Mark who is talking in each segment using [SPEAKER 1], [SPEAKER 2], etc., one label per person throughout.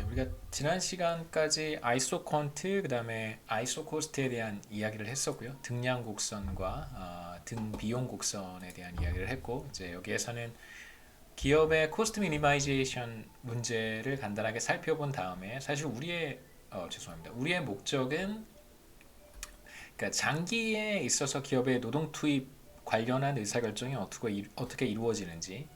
[SPEAKER 1] 우리가 지난 시간까지 아이소퀀트 그다음에 아이소코스트에 대한 이야기를 했었고요. 등량 곡선과 등 비용 곡선에 대한 이야기를 했고 이제 여기에서는 기업의 코스트 미니마이제이션 문제를 간단하게 살펴본 다음에 사실 우리의 목적은 그러니까 장기에 있어서 기업의 노동 투입 관련한 의사결정이 어떻게 이루어지는지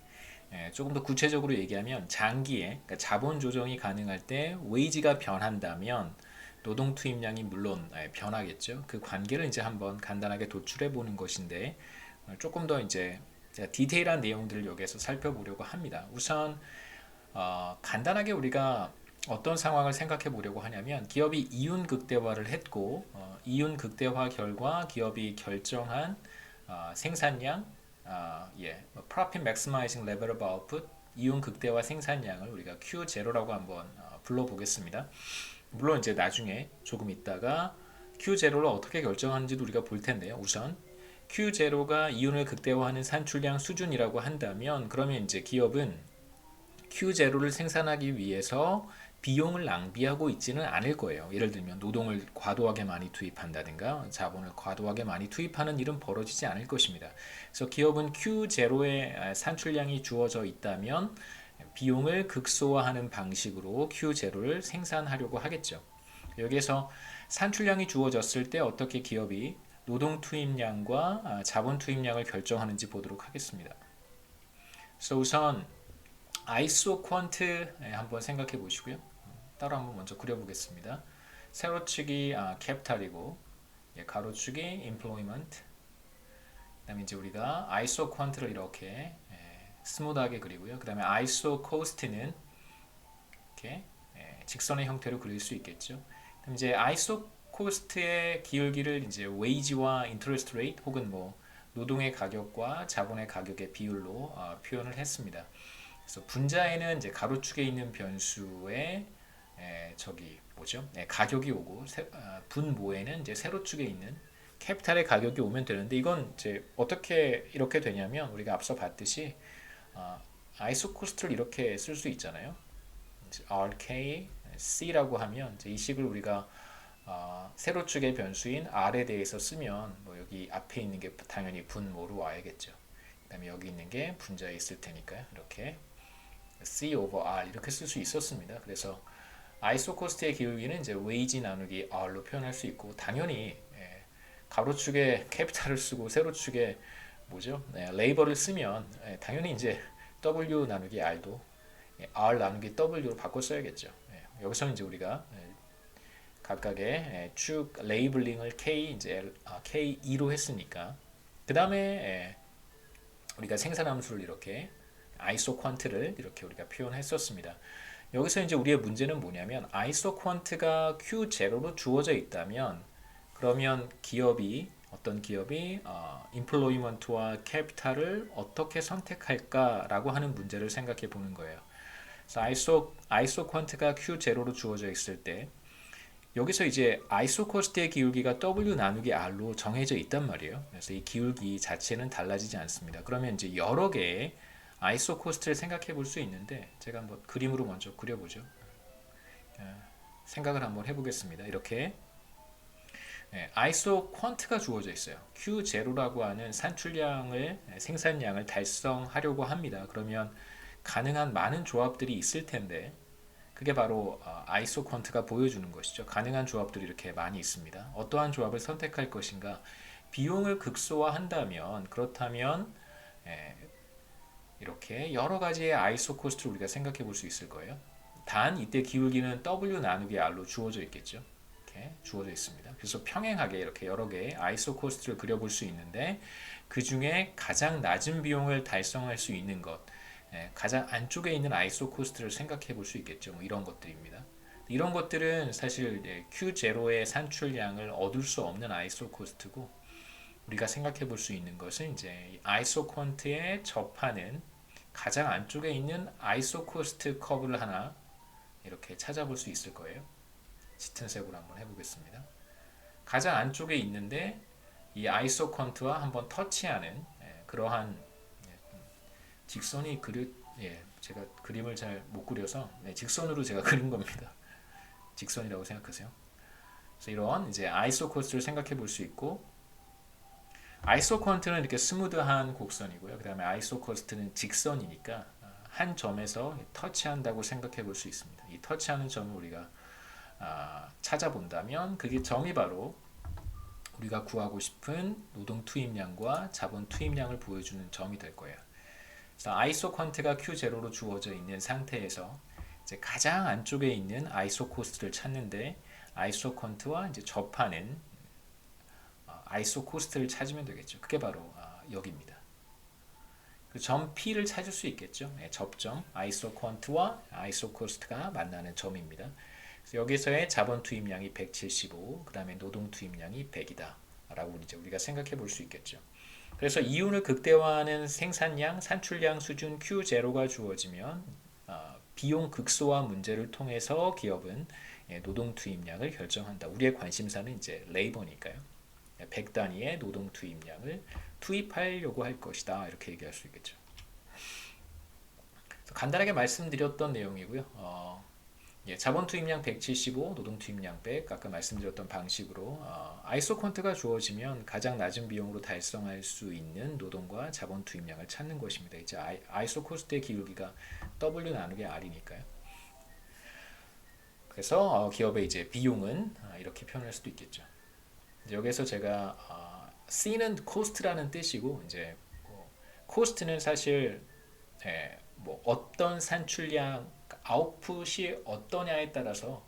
[SPEAKER 1] 조금 더 구체적으로 얘기하면 장기에 그러니까 자본 조정이 가능할 때 웨이지가 변한다면 노동 투입량이 물론 변하겠죠. 그 관계를 이제 한번 간단하게 도출해 보는 것인데 조금 더 이제 디테일한 내용들을 여기에서 살펴보려고 합니다. 우선 간단하게 우리가 어떤 상황을 생각해 보려고 하냐면 기업이 이윤 극대화를 했고 이윤 극대화 결과 기업이 결정한 생산량 Profit Maximizing Level of Output 이윤 극대화 생산량을 우리가 Q0라고 한번 불러보겠습니다. 물론 이제 나중에 조금 있다가 Q0를 어떻게 결정하는지도 우리가 볼 텐데요. 우선 Q0가 이윤을 극대화하는 산출량 수준이라고 한다면 그러면 이제 기업은 Q0를 생산하기 위해서 비용을 낭비하고 있지는 않을 거예요. 예를 들면 노동을 과도하게 많이 투입한다든가 자본을 과도하게 많이 투입하는 일은 벌어지지 않을 것입니다. 그래서 기업은 Q0의 산출량이 주어져 있다면 비용을 극소화하는 방식으로 Q0를 생산하려고 하겠죠. 여기에서 산출량이 주어졌을 때 어떻게 기업이 노동 투입량과 자본 투입량을 결정하는지 보도록 하겠습니다. 그래서 우선 아이소 퀀트 한번 생각해 보시고요. 따로 한번 먼저 그려보겠습니다. 세로축이 캐피탈이고 가로축이 employment. 그다음에 이제 우리가 아이소 퀀트를 이렇게 스무드하게 그리고요. 그다음에 아이소 코스트는 이렇게 직선의 형태로 그릴 수 있겠죠. 그럼 이제 아이소 코스트의 기울기를 이제 웨이지와 인터레스트 레이트 혹은 뭐 노동의 가격과 자본의 가격의 비율로 표현을 했습니다. 그래서 분자에는 이제 가로축에 있는 변수에 저기 뭐죠? 가격이 오고 분모에는 이제 세로축에 있는 캐피탈의 가격이 오면 되는데 이건 이제 어떻게 이렇게 되냐면 우리가 앞서 봤듯이 아이소 코스트를 이렇게 쓸 수 있잖아요. RKC라고 하면 이제 이 식을 우리가 세로축의 변수인 R에 대해서 쓰면 뭐 여기 앞에 있는 게 당연히 분모로 와야겠죠. 그다음에 여기 있는 게 분자에 있을 테니까요. 이렇게 C over R 이렇게 쓸 수 있었습니다. 그래서 아이소 코스트의 기울기는 이제 웨이지 나누기 R로 표현할 수 있고 당연히 가로축에 캐피탈을 쓰고 세로축에 뭐죠? 레이버를 쓰면 당연히 이제 W 나누기 R도 R 나누기 W로 바꿔 써야겠죠. 여기서 이제 우리가 각각의 축 레이블링을 K2로 했으니까 그 다음에 우리가 생산함수를 이렇게 아이소 퀀트를 이렇게 우리가 표현했었습니다. 여기서 이제 우리의 문제는 뭐냐면 아이소 퀀트가 Q0로 주어져 있다면 그러면 어떤 기업이 인플로이먼트와 캐피탈을 어떻게 선택할까라고 하는 문제를 생각해 보는 거예요. 그래서 아이소 퀀트가 Q0로 주어져 있을 때 여기서 이제 아이소 코스트의 기울기가 W 나누기 R로 정해져 있단 말이에요. 그래서 이 기울기 자체는 달라지지 않습니다. 그러면 이제 여러 개의 아이소 코스트를 생각해 볼 수 있는데 제가 한번 그림으로 먼저 그려보죠. 생각을 한번 해보겠습니다. 이렇게 아이소 퀀트가 주어져 있어요. Q0라고 하는 생산량을 달성하려고 합니다. 그러면 가능한 많은 조합들이 있을 텐데 그게 바로 아이소 퀀트가 보여주는 것이죠. 가능한 조합들이 이렇게 많이 있습니다. 어떠한 조합을 선택할 것인가? 비용을 극소화한다면 그렇다면 이렇게 여러 가지의 아이소 코스트를 우리가 생각해 볼 수 있을 거예요. 단 이때 기울기는 W 나누기 R로 주어져 있겠죠. 이렇게 주어져 있습니다. 그래서 평행하게 이렇게 여러 개의 아이소 코스트를 그려볼 수 있는데 그 중에 가장 낮은 비용을 달성할 수 있는 것, 가장 안쪽에 있는 아이소 코스트를 생각해 볼 수 있겠죠. 뭐 이런 것들입니다. 이런 것들은 사실 Q0의 산출량을 얻을 수 없는 아이소 코스트고 우리가 생각해 볼 수 있는 것은 이제 아이소 퀀트에 접하는 가장 안쪽에 있는 아이소 코스트 커브를 하나 이렇게 찾아볼 수 있을 거예요. 짙은 색으로 한번 해보겠습니다. 가장 안쪽에 있는데 이 아이소 퀀트와 한번 터치하는 그러한 직선이 제가 그림을 잘 못 그려서 직선으로 제가 그린 겁니다. 직선이라고 생각하세요. 그래서 이런 이제 아이소코스트를 생각해 볼 수 있고, 아이소컨트는 이렇게 스무드한 곡선이고요. 그 다음에 아이소코스트는 직선이니까 한 점에서 터치한다고 생각해 볼 수 있습니다. 이 터치하는 점을 우리가 찾아본다면 그게 점이 바로 우리가 구하고 싶은 노동 투입량과 자본 투입량을 보여주는 점이 될 거예요. 그래서 아이소컨트가 Q0로 주어져 있는 상태에서 이제 가장 안쪽에 있는 아이소코스트를 찾는데, 아이소컨트와 이제 접하는 아이소코스트를 찾으면 되겠죠. 그게 바로 여기입니다. 그 점 P를 찾을 수 있겠죠. 접점 아이소컨트와 아이소코스트가 만나는 점입니다. 그래서 여기서의 자본 투입량이 175, 그 다음에 노동 투입량이 100이다 라고 이제 우리가 생각해 볼 수 있겠죠. 그래서 이윤을 극대화하는 생산량, 산출량 수준 Q0가 주어지면 비용 극소화 문제를 통해서 기업은 노동 투입량을 결정한다. 우리의 관심사는 이제 레이버니까요. 100 단위의 노동 투입량을 투입하려고 할 것이다. 이렇게 얘기할 수 있겠죠. 간단하게 말씀드렸던 내용이고요. 자본 투입량 175, 노동 투입량 100, 아까 말씀드렸던 방식으로 아이소컨트가 주어지면 가장 낮은 비용으로 달성할 수 있는 노동과 자본 투입량을 찾는 것입니다. 이제 아이소코스트의 기울기가 W 나누기 R이니까요. 그래서 기업의 이제 비용은 이렇게 표현할 수도 있겠죠. 여기서 제가 C는 코스트라는 뜻이고, 이제 코스트는 사실 뭐 어떤 산출량, 아웃풋이 어떠냐에 따라서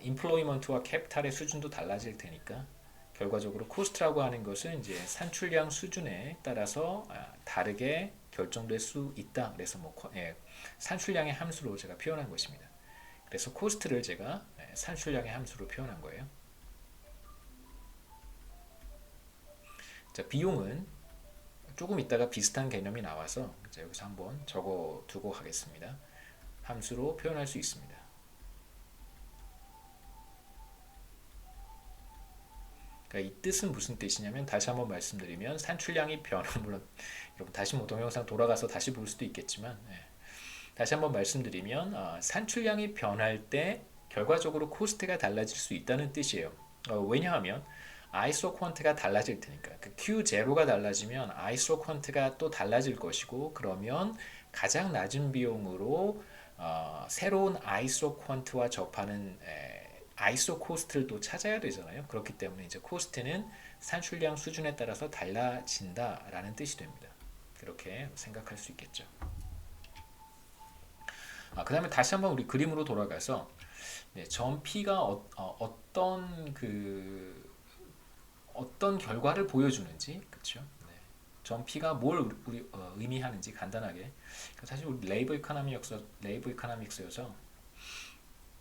[SPEAKER 1] 인플로이먼트와 캐피탈의 수준도 달라질 테니까, 결과적으로 코스트라고 하는 것은 이제 산출량 수준에 따라서 다르게 결정될 수 있다. 그래서 뭐 산출량의 함수로 제가 표현한 것입니다. 그래서 코스트를 제가 산출량의 함수로 표현한 거예요. 자, 비용은 조금 있다가 비슷한 개념이 나와서 이제 여기서 한번 적어 두고 가겠습니다. 함수로 표현할 수 있습니다. 그러니까 이 뜻은 무슨 뜻이냐면, 다시 한번 말씀드리면 산출량이 물론 여러분 다시 뭐 동영상 돌아가서 다시 볼 수도 있겠지만, 다시 한번 말씀드리면 산출량이 변할 때 결과적으로 코스트가 달라질 수 있다는 뜻이에요. 왜냐하면 아이소컨트가 달라질 테니까. 그 Q0가 달라지면 아이소컨트가 또 달라질 것이고, 그러면 가장 낮은 비용으로 새로운 아이소컨트와 접하는 아이소코스트를 또 찾아야 되잖아요. 그렇기 때문에 이제 코스트는 산출량 수준에 따라서 달라진다라는 뜻이 됩니다. 그렇게 생각할 수 있겠죠. 그 다음에 다시 한번 우리 그림으로 돌아가서 점 P가 어떤 결과를 보여주는지, 그렇죠? 점 P가 뭘 의미하는지 간단하게. 사실 우리 레이버 이코노믹스여서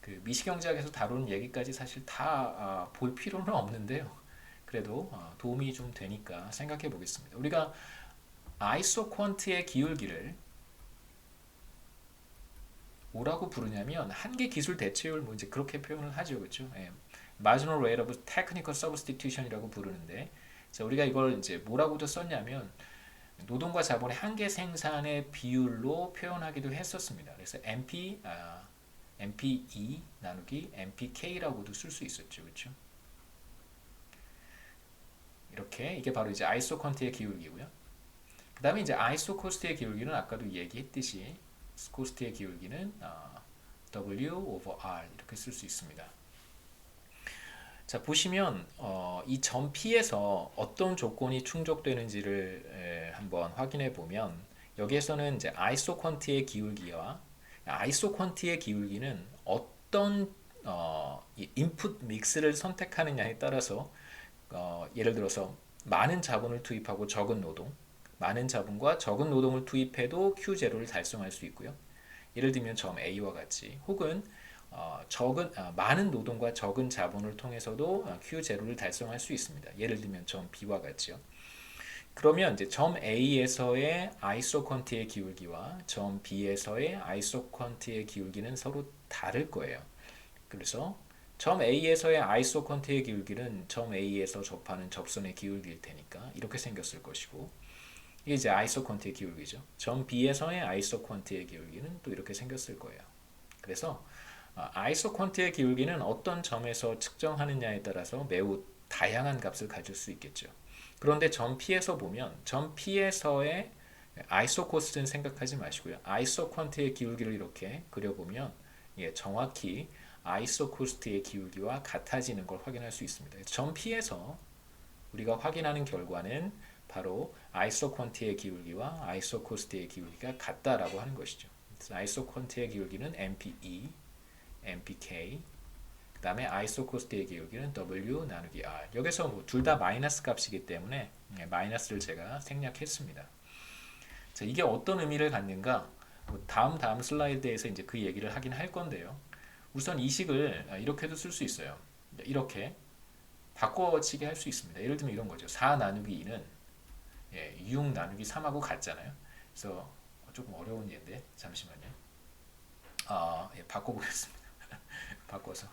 [SPEAKER 1] 그 미시경제학에서 다루는 얘기까지 사실 다 볼 필요는 없는데요. 그래도 도움이 좀 되니까 생각해 보겠습니다. 우리가 아이소컨트의 기울기를 뭐라고 부르냐면 한계 기술 대체율, 뭐 이제 그렇게 표현을 하죠, 그렇죠? Marginal Rate of Technical Substitution이라고 부르는데, 자, 우리가 이걸 이제 뭐라고도 썼냐면 노동과 자본의 한계 생산의 비율로 표현하기도 했었습니다. 그래서 MPE 나누기 MPK라고도 쓸 수 있었죠, 그렇죠? 이렇게 이게 바로 이제 아이소컨트의 기울기고요. 그 다음에 이제 아이소코스트의 기울기는 아까도 얘기했듯이 코스트의 기울기는 W over R 이렇게 쓸 수 있습니다. 자, 보시면 이 점 P에서 어떤 조건이 충족되는지를 한번 확인해 보면, 여기에서는 이제 아이소컨트의 기울기와 아이소컨트의 기울기는 어떤 인풋 믹스를 선택하느냐에 따라서 예를 들어서 많은 자본을 투입하고 적은 노동, 많은 자본과 적은 노동을 투입해도 Q0를 달성할 수 있고요. 예를 들면 점 A와 같이, 혹은 많은 노동과 적은 자본을 통해서도 Q0를 달성할 수 있습니다. 예를 들면 점 B와 같이요. 그러면 이제 점 A에서의 아이소컨트의 기울기와 점 B에서의 아이소컨트의 기울기는 서로 다를 거예요. 그래서 점 A에서의 아이소컨트의 기울기는 점 A에서 접하는 접선의 기울기일 테니까 이렇게 생겼을 것이고, 이게 이제 아이소컨트의 기울기죠. 점 B에서의 아이소컨트의 기울기는 또 이렇게 생겼을 거예요. 그래서 아이소컨트의 기울기는 어떤 점에서 측정하느냐에 따라서 매우 다양한 값을 가질 수 있겠죠. 그런데 점 P에서 보면 점 P에서의 아이소코스트는 생각하지 마시고요. 아이소컨트의 기울기를 이렇게 그려보면 정확히 아이소코스트의 기울기와 같아지는 걸 확인할 수 있습니다. 점 P에서 우리가 확인하는 결과는 바로 아이소컨트의 기울기와 아이소코스트의 기울기가 같다라고 하는 것이죠. 아이소컨트의 기울기는 MPE, MPK, 그 다음에 아이소코스트의 기울기는 W 나누기 R. 여기서 뭐 둘 다 마이너스 값이기 때문에 마이너스를 제가 생략했습니다. 자, 이게 어떤 의미를 갖는가? 다음 슬라이드에서 이제 그 얘기를 하긴 할 건데요. 우선 이 식을 이렇게도 쓸 수 있어요. 이렇게 바꿔치기 할 수 있습니다. 예를 들면 이런 거죠. 4 나누기 2는 6 나누기 3하고 같잖아요. 그래서 조금 어려운 예인데 잠시만요. 바꿔보겠습니다. 바꿔서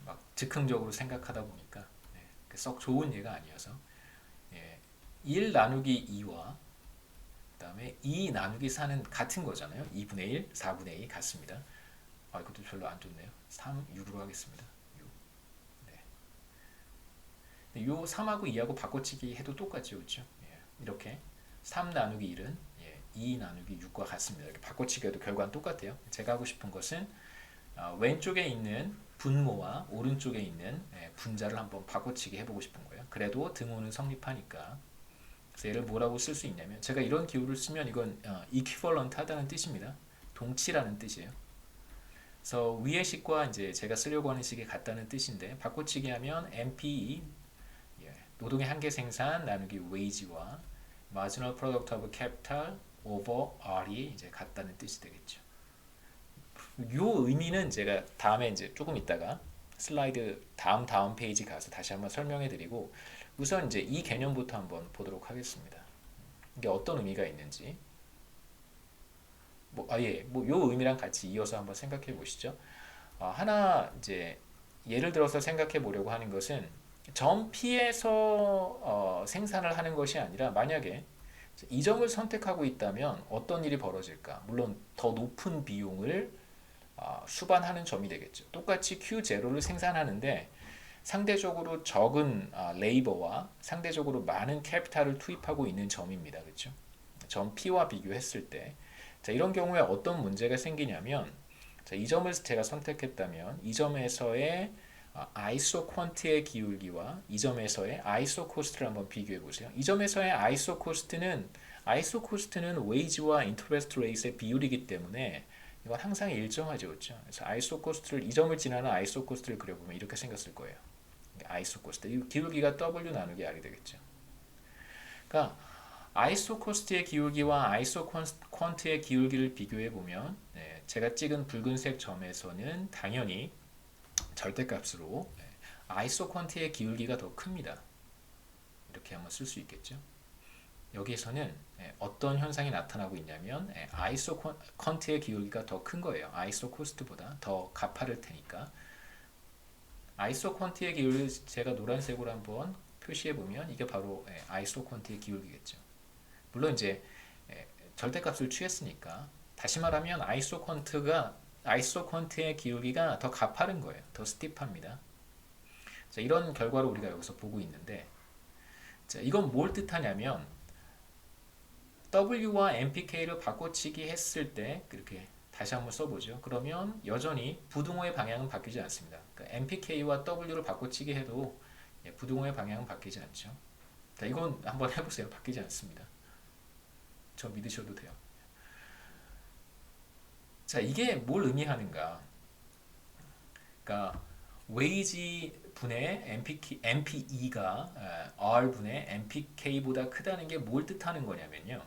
[SPEAKER 1] 막 즉흥적으로 생각하다 보니까 썩 좋은 예가 아니어서 1 나누기 2와 그 다음에 2 나누기 4는 같은 거잖아요. 2분의 1, 4분의 2 같습니다. 이것도 별로 안 좋네요. 3, 6으로 하겠습니다. 6. 네. 요 3하고 2하고 바꿔치기 해도 똑같죠. 그렇죠? 이렇게 3 나누기 1은 2 나누기 6과 같습니다. 이렇게 바꿔치기 해도 결과는 똑같아요. 제가 하고 싶은 것은 왼쪽에 있는 분모와 오른쪽에 있는 분자를 한번 바꿔치기 해보고 싶은 거예요. 그래도 등호는 성립하니까. 그래서 얘를 뭐라고 쓸 수 있냐면 제가 이런 기호를 쓰면 이건 equivalent 하다는 뜻입니다. 동치라는 뜻이에요. 그래서 위의 식과 이제 제가 쓰려고 하는 식이 같다는 뜻인데 바꿔치기 하면 MPE 노동의 한계 생산 나누기 wage와 marginal product of capital over R이 이제 같다는 뜻이 되겠죠. 요 의미는 제가 다음에 이제 조금 있다가 슬라이드 다음 페이지 가서 다시 한번 설명해 드리고 우선 이제 이 개념부터 한번 보도록 하겠습니다. 이게 어떤 의미가 있는지 요 의미랑 같이 이어서 한번 생각해 보시죠. 하나 이제 예를 들어서 생각해 보려고 하는 것은 점 P에서 생산을 하는 것이 아니라 만약에 이 점을 선택하고 있다면 어떤 일이 벌어질까? 물론 더 높은 비용을 수반하는 점이 되겠죠. 똑같이 Q0를 생산하는데 상대적으로 적은 레이버와 상대적으로 많은 캐피탈을 투입하고 있는 점입니다. 그렇죠? 점 P와 비교했을 때 자, 이런 경우에 어떤 문제가 생기냐면 자, 이 점을 제가 선택했다면 이 점에서의 아이소퀀트의 기울기와 이 점에서의 아이소코스트를 한번 비교해 보세요. 이 점에서의 아이소코스트는 웨이지와 인터레스트 레이트의 비율이기 때문에 이건 항상 일정하죠. 그렇죠? 그래서 아이소코스트를 이 점을 지나는 아이소코스트를 그려보면 이렇게 생겼을 거예요. 아이소코스트. 이 기울기가 W 나누기 R이 되겠죠. 그러니까 아이소코스트의 기울기와 아이소퀀트의 기울기를 비교해 보면 제가 찍은 붉은색 점에서는 당연히 절대값으로 아이소퀀트의 기울기가 더 큽니다. 이렇게 한번 쓸 수 있겠죠. 여기에서는 어떤 현상이 나타나고 있냐면 아이소컨트의 기울기가 더 큰 거예요. 아이소코스트보다 더 가파를 테니까. 아이소컨트의 기울기 제가 노란색으로 한번 표시해 보면 이게 바로 아이소컨트의 기울기겠죠. 물론 이제 절대값을 취했으니까 다시 말하면 아이소컨트의 기울기가 더 가파른 거예요. 더 스티프합니다. 자, 이런 결과를 우리가 여기서 보고 있는데 자, 이건 뭘 뜻하냐면 W와 MPK를 바꿔치기 했을 때 이렇게 다시 한번 써보죠. 그러면 여전히 부등호의 방향은 바뀌지 않습니다. 그러니까 MPK와 W를 바꿔치기 해도 부등호의 방향은 바뀌지 않죠. 자, 이건 한번 해보세요. 바뀌지 않습니다. 저 믿으셔도 돼요. 자, 이게 뭘 의미하는가? 그러니까 웨이지 분의 MPE가 R 분의 MPK보다 크다는 게 뭘 뜻하는 거냐면요.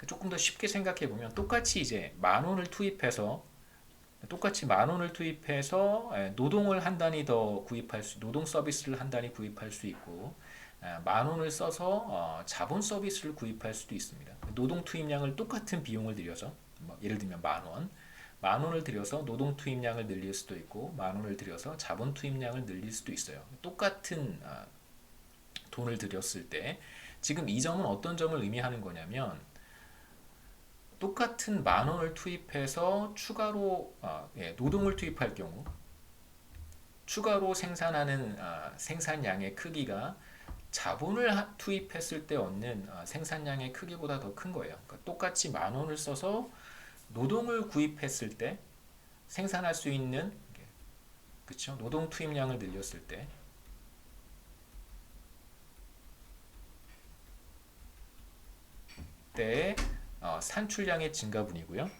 [SPEAKER 1] 조금 더 쉽게 생각해 보면 똑같이 이제 10,000원을 투입해서 노동을 한 단위 더 노동 서비스를 한 단위 구입할 수 있고 10,000원을 써서 자본 서비스를 구입할 수도 있습니다. 노동 투입량을 똑같은 비용을 들여서 예를 들면 10,000원을 들여서 노동 투입량을 늘릴 수도 있고 10,000원을 들여서 자본 투입량을 늘릴 수도 있어요. 똑같은 돈을 들였을 때 지금 이 점은 어떤 점을 의미하는 거냐면 똑같은 10,000원을 투입해서 추가로 노동을 투입할 경우 추가로 생산하는 생산량의 크기가 자본을 투입했을 때 얻는 생산량의 크기보다 더 큰 거예요. 그러니까 똑같이 10,000원을 써서 노동을 구입했을 때 생산할 수 있는 그렇죠? 노동 투입량을 늘렸을 때의 산출량의 증가분이고요.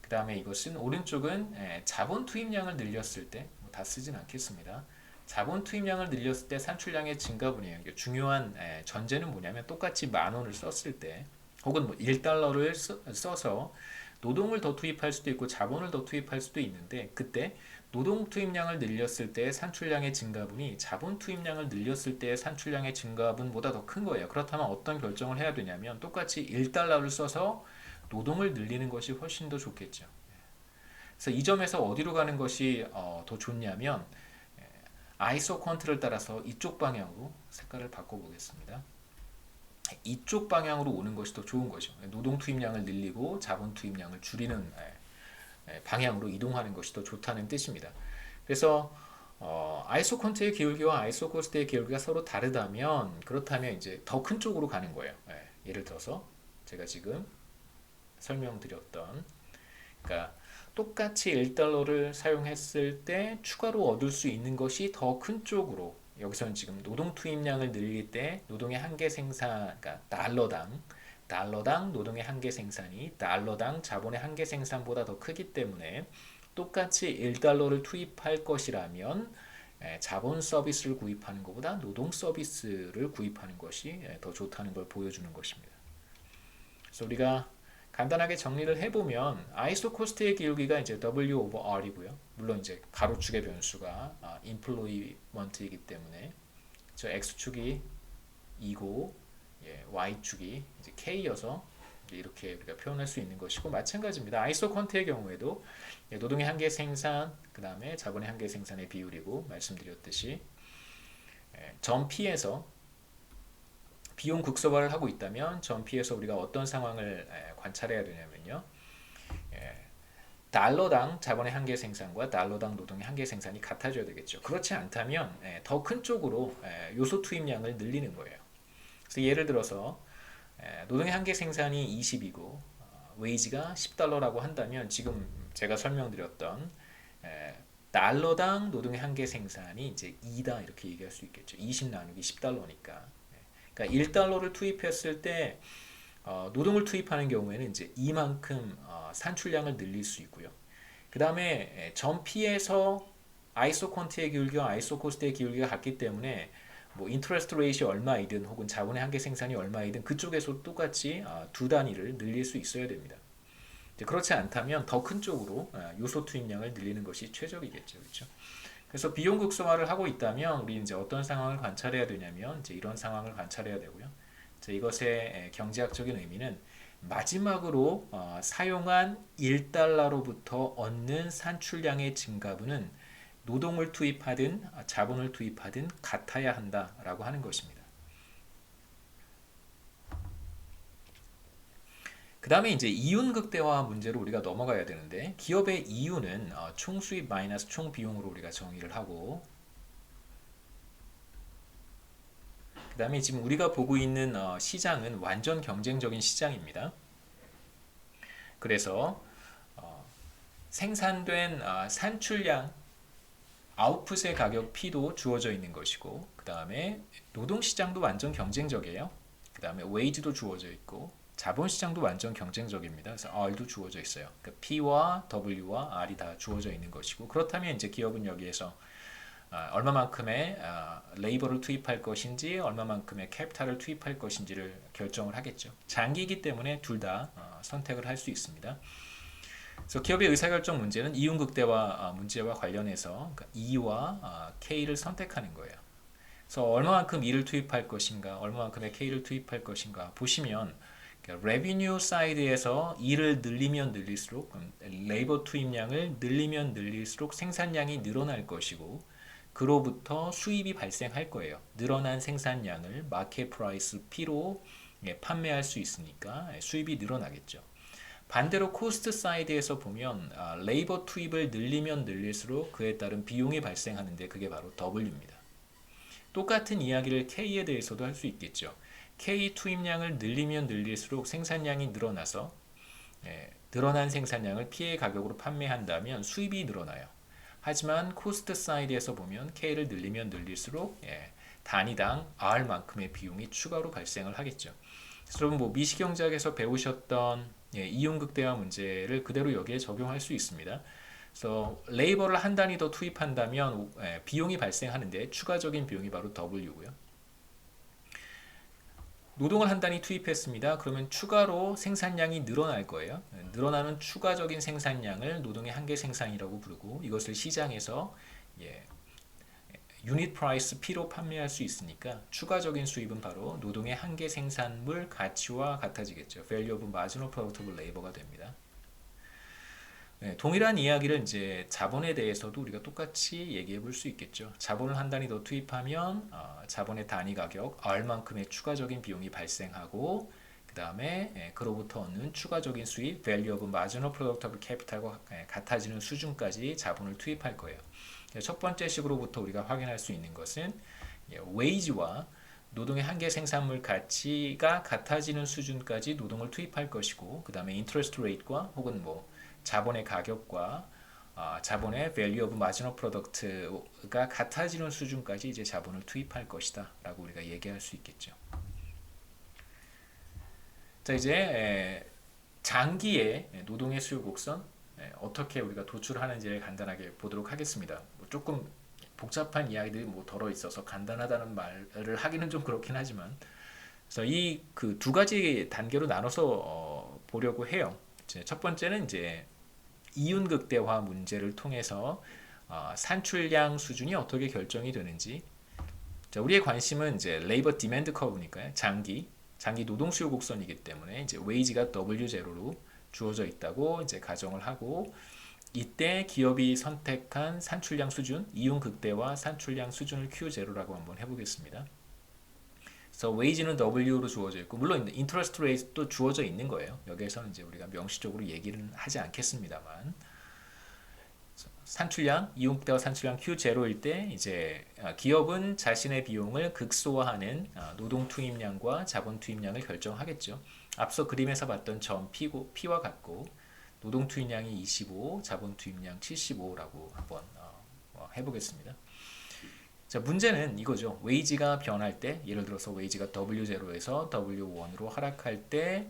[SPEAKER 1] 그 다음에 이것은 오른쪽은 자본 투입량을 늘렸을 때 다 쓰진 않겠습니다. 자본 투입량을 늘렸을 때 산출량의 증가분이에요. 중요한 전제는 뭐냐면 똑같이 10,000원을 썼을 때 혹은 뭐 1달러를 써서 노동을 더 투입할 수도 있고 자본을 더 투입할 수도 있는데 그때 노동 투입량을 늘렸을 때 산출량의 증가분이 자본 투입량을 늘렸을 때 산출량의 증가분보다 더 큰 거예요. 그렇다면 어떤 결정을 해야 되냐면 똑같이 1달러를 써서 노동을 늘리는 것이 훨씬 더 좋겠죠. 그래서 이 점에서 어디로 가는 것이 더 좋냐면 ISO 퀀트를 따라서 이쪽 방향으로 색깔을 바꿔보겠습니다. 이쪽 방향으로 오는 것이 더 좋은 거죠. 노동 투입량을 늘리고 자본 투입량을 줄이는 방향으로 이동하는 것이 더 좋다는 뜻입니다. 그래서 ISO 퀀트의 기울기와 ISO 코스트의 기울기가 서로 다르다면 그렇다면 이제 더 큰 쪽으로 가는 거예요. 예를 들어서 제가 지금 설명드렸던 그러니까 똑같이 1달러를 사용했을 때 추가로 얻을 수 있는 것이 더 큰 쪽으로 여기서는 지금 노동 투입량을 늘릴 때 노동의 한계 생산 그러니까 달러당 노동의 한계 생산이 달러당 자본의 한계 생산보다 더 크기 때문에 똑같이 1달러를 투입할 것이라면 자본 서비스를 구입하는 것보다 노동 서비스를 구입하는 것이 더 좋다는 걸 보여주는 것입니다. 그래서 우리가 간단하게 정리를 해보면 ISO 코스트의 기울기가 이제 W over R이고요. 물론 이제 가로축의 변수가 employment이기 때문에 저 X축이 2고 Y축이 이제 K여서 이렇게 우리가 표현할 수 있는 것이고 마찬가지입니다. ISO 퀀트의 경우에도 노동의 한계 생산 그 다음에 자본의 한계 생산의 비율이고 말씀드렸듯이 점 P에서 비용 극소화를 하고 있다면 점 P에서 우리가 어떤 상황을 관찰해야 되냐면요. 달러당 자본의 한계 생산과 달러당 노동의 한계 생산이 같아져야 되겠죠. 그렇지 않다면 더 큰 쪽으로 요소 투입량을 늘리는 거예요. 그래서 예를 들어서 노동의 한계 생산이 20이고 웨이지가 10달러라고 한다면 지금 제가 설명드렸던 달러당 노동의 한계 생산이 이제 2다 이렇게 얘기할 수 있겠죠. 20 나누기 10달러니까. 그러니까 1달러를 투입했을 때 노동을 투입하는 경우에는 이제 이만큼 산출량을 늘릴 수 있고요. 그 다음에 점 P에서 ISO 퀀트의 기울기와 ISO 코스트의 기울기가 같기 때문에 뭐 인터레스트 레이시 얼마이든 혹은 자본의 한계 생산이 얼마이든 그쪽에서 똑같이 두 단위를 늘릴 수 있어야 됩니다. 그렇지 않다면 더 큰 쪽으로 요소 투입량을 늘리는 것이 최적이겠죠. 그렇죠? 그래서 비용 극소화를 하고 있다면 우리 이제 어떤 상황을 관찰해야 되냐면 이제 이런 상황을 관찰해야 되고요. 이것의 경제학적인 의미는 마지막으로 사용한 1달러로부터 얻는 산출량의 증가분은 노동을 투입하든 자본을 투입하든 같아야 한다라고 하는 것입니다. 그 다음에 이제 이윤 극대화 문제로 우리가 넘어가야 되는데 기업의 이윤은 총수입 마이너스 총비용으로 우리가 정의를 하고 그 다음에 지금 우리가 보고 있는 시장은 완전 경쟁적인 시장입니다. 그래서 생산된 산출량 아웃풋의 가격 P도 주어져 있는 것이고 그 다음에 노동시장도 완전 경쟁적이에요. 그 다음에 웨이지도 주어져 있고 자본시장도 완전 경쟁적입니다. 그래서 R도 주어져 있어요. 그러니까 P와 W와 R이 다 주어져 있는 것이고 그렇다면 이제 기업은 여기에서 얼마만큼의 레이버를 투입할 것인지 얼마만큼의 캐피탈을 투입할 것인지를 결정을 하겠죠. 장기이기 때문에 둘 다 선택을 할 수 있습니다. 그래서 기업의 의사결정 문제는 이윤 극대화 문제와 관련해서 그러니까 E와 K를 선택하는 거예요. 그래서 얼마만큼 E를 투입할 것인가 얼마만큼의 K를 투입할 것인가 보시면 레비뉴 사이드에서 E를 늘리면 늘릴수록 레이버 투입량을 늘리면 늘릴수록 생산량이 늘어날 것이고 그로부터 수입이 발생할 거예요. 늘어난 생산량을 마켓 프라이스 P로 판매할 수 있으니까 수입이 늘어나겠죠. 반대로 코스트 사이드에서 보면 레이버 투입을 늘리면 늘릴수록 그에 따른 비용이 발생하는데 그게 바로 W입니다. 똑같은 이야기를 K에 대해서도 할 수 있겠죠. K 투입량을 늘리면 늘릴수록 생산량이 늘어나서 늘어난 생산량을 P의 가격으로 판매한다면 수입이 늘어나요. 하지만 코스트 사이드에서 보면 K를 늘리면 늘릴수록 단위당 R만큼의 비용이 추가로 발생을 하겠죠. 여러분 뭐 미시경제학에서 배우셨던 이윤극대화 문제를 그대로 여기에 적용할 수 있습니다. 그래서 레이버를 한 단위 더 투입한다면 비용이 발생하는데 추가적인 비용이 바로 W고요. 노동을 한 단위 투입했습니다. 그러면 추가로 생산량이 늘어날 거예요. 늘어나는 추가적인 생산량을 노동의 한계 생산이라고 부르고 이것을 시장에서 유닛 프라이스 P로 판매할 수 있으니까 추가적인 수입은 바로 노동의 한계 생산물 가치와 같아지겠죠. Value of Marginal Productive Labor가 됩니다. 동일한 이야기를 이제 자본에 대해서도 우리가 똑같이 얘기해 볼 수 있겠죠. 자본을 한 단위 더 투입하면 자본의 단위 가격 R만큼의 추가적인 비용이 발생하고 그 다음에 그로부터 얻는 추가적인 수입 Value of Marginal Productive Capital과 같아지는 수준까지 자본을 투입할 거예요. 첫 번째 식으로부터 우리가 확인할 수 있는 것은 wage와 노동의 한계 생산물 가치가 같아지는 수준까지 노동을 투입할 것이고 그 다음에 interest rate과 혹은 뭐 자본의 가격과 자본의 value of marginal product가 같아지는 수준까지 이제 자본을 투입할 것이다 라고 우리가 얘기할 수 있겠죠. 자 이제 장기의 노동의 수요 곡선 어떻게 우리가 도출하는지를 간단하게 보도록 하겠습니다. 뭐 조금 복잡한 이야기들이 뭐 덜어 있어서 간단하다는 말을 하기는 좀 그렇긴 하지만 그래서 이 그 두 가지 단계로 나눠서 보려고 해요. 첫 번째는 이제 이윤극대화 문제를 통해서 산출량 수준이 어떻게 결정이 되는지. 자, 우리의 관심은 이제 레이버 디맨드 커브니까요. 장기 노동 수요 곡선이기 때문에 이제 웨이지가 W0로 주어져 있다고 이제 가정을 하고 이때 기업이 선택한 산출량 수준, 이윤극대화 산출량 수준을 Q0라고 한번 해보겠습니다. 그래서 웨이지는 W로 주어져 있고 물론 인터레스트 레이트도 주어져 있는 거예요. 여기에서는 이제 우리가 명시적으로 얘기는 하지 않겠습니다만 산출량, 이윤극대화 산출량 Q0일 때 이제 기업은 자신의 비용을 극소화하는 노동 투입량과 자본 투입량을 결정하겠죠. 앞서 그림에서 봤던 점 P와 같고 노동 투입량이 25, 자본 투입량 75라고 한번 해보겠습니다. 자, 문제는 이거죠. 웨이지가 변할 때 예를 들어서 웨이지가 W0에서 W1으로 하락할 때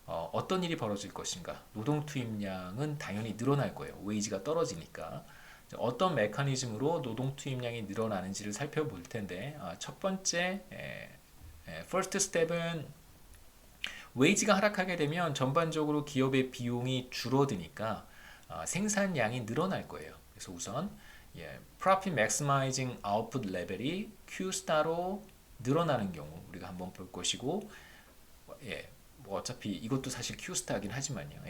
[SPEAKER 1] 어떤 일이 벌어질 것인가. 노동 투입량은 당연히 늘어날 거예요. 웨이지가 떨어지니까. 어떤 메커니즘으로 노동 투입량이 늘어나는지를 살펴볼 텐데 첫 번째 first step은 웨이지가 하락하게 되면 전반적으로 기업의 비용이 줄어드니까 생산량이 늘어날 거예요. 그래서 우선 Profit Maximizing Output 레벨이 Q*로 늘어나는 경우 우리가 한번 볼 것이고 뭐 어차피 이것도 사실 Q*긴 하지만요.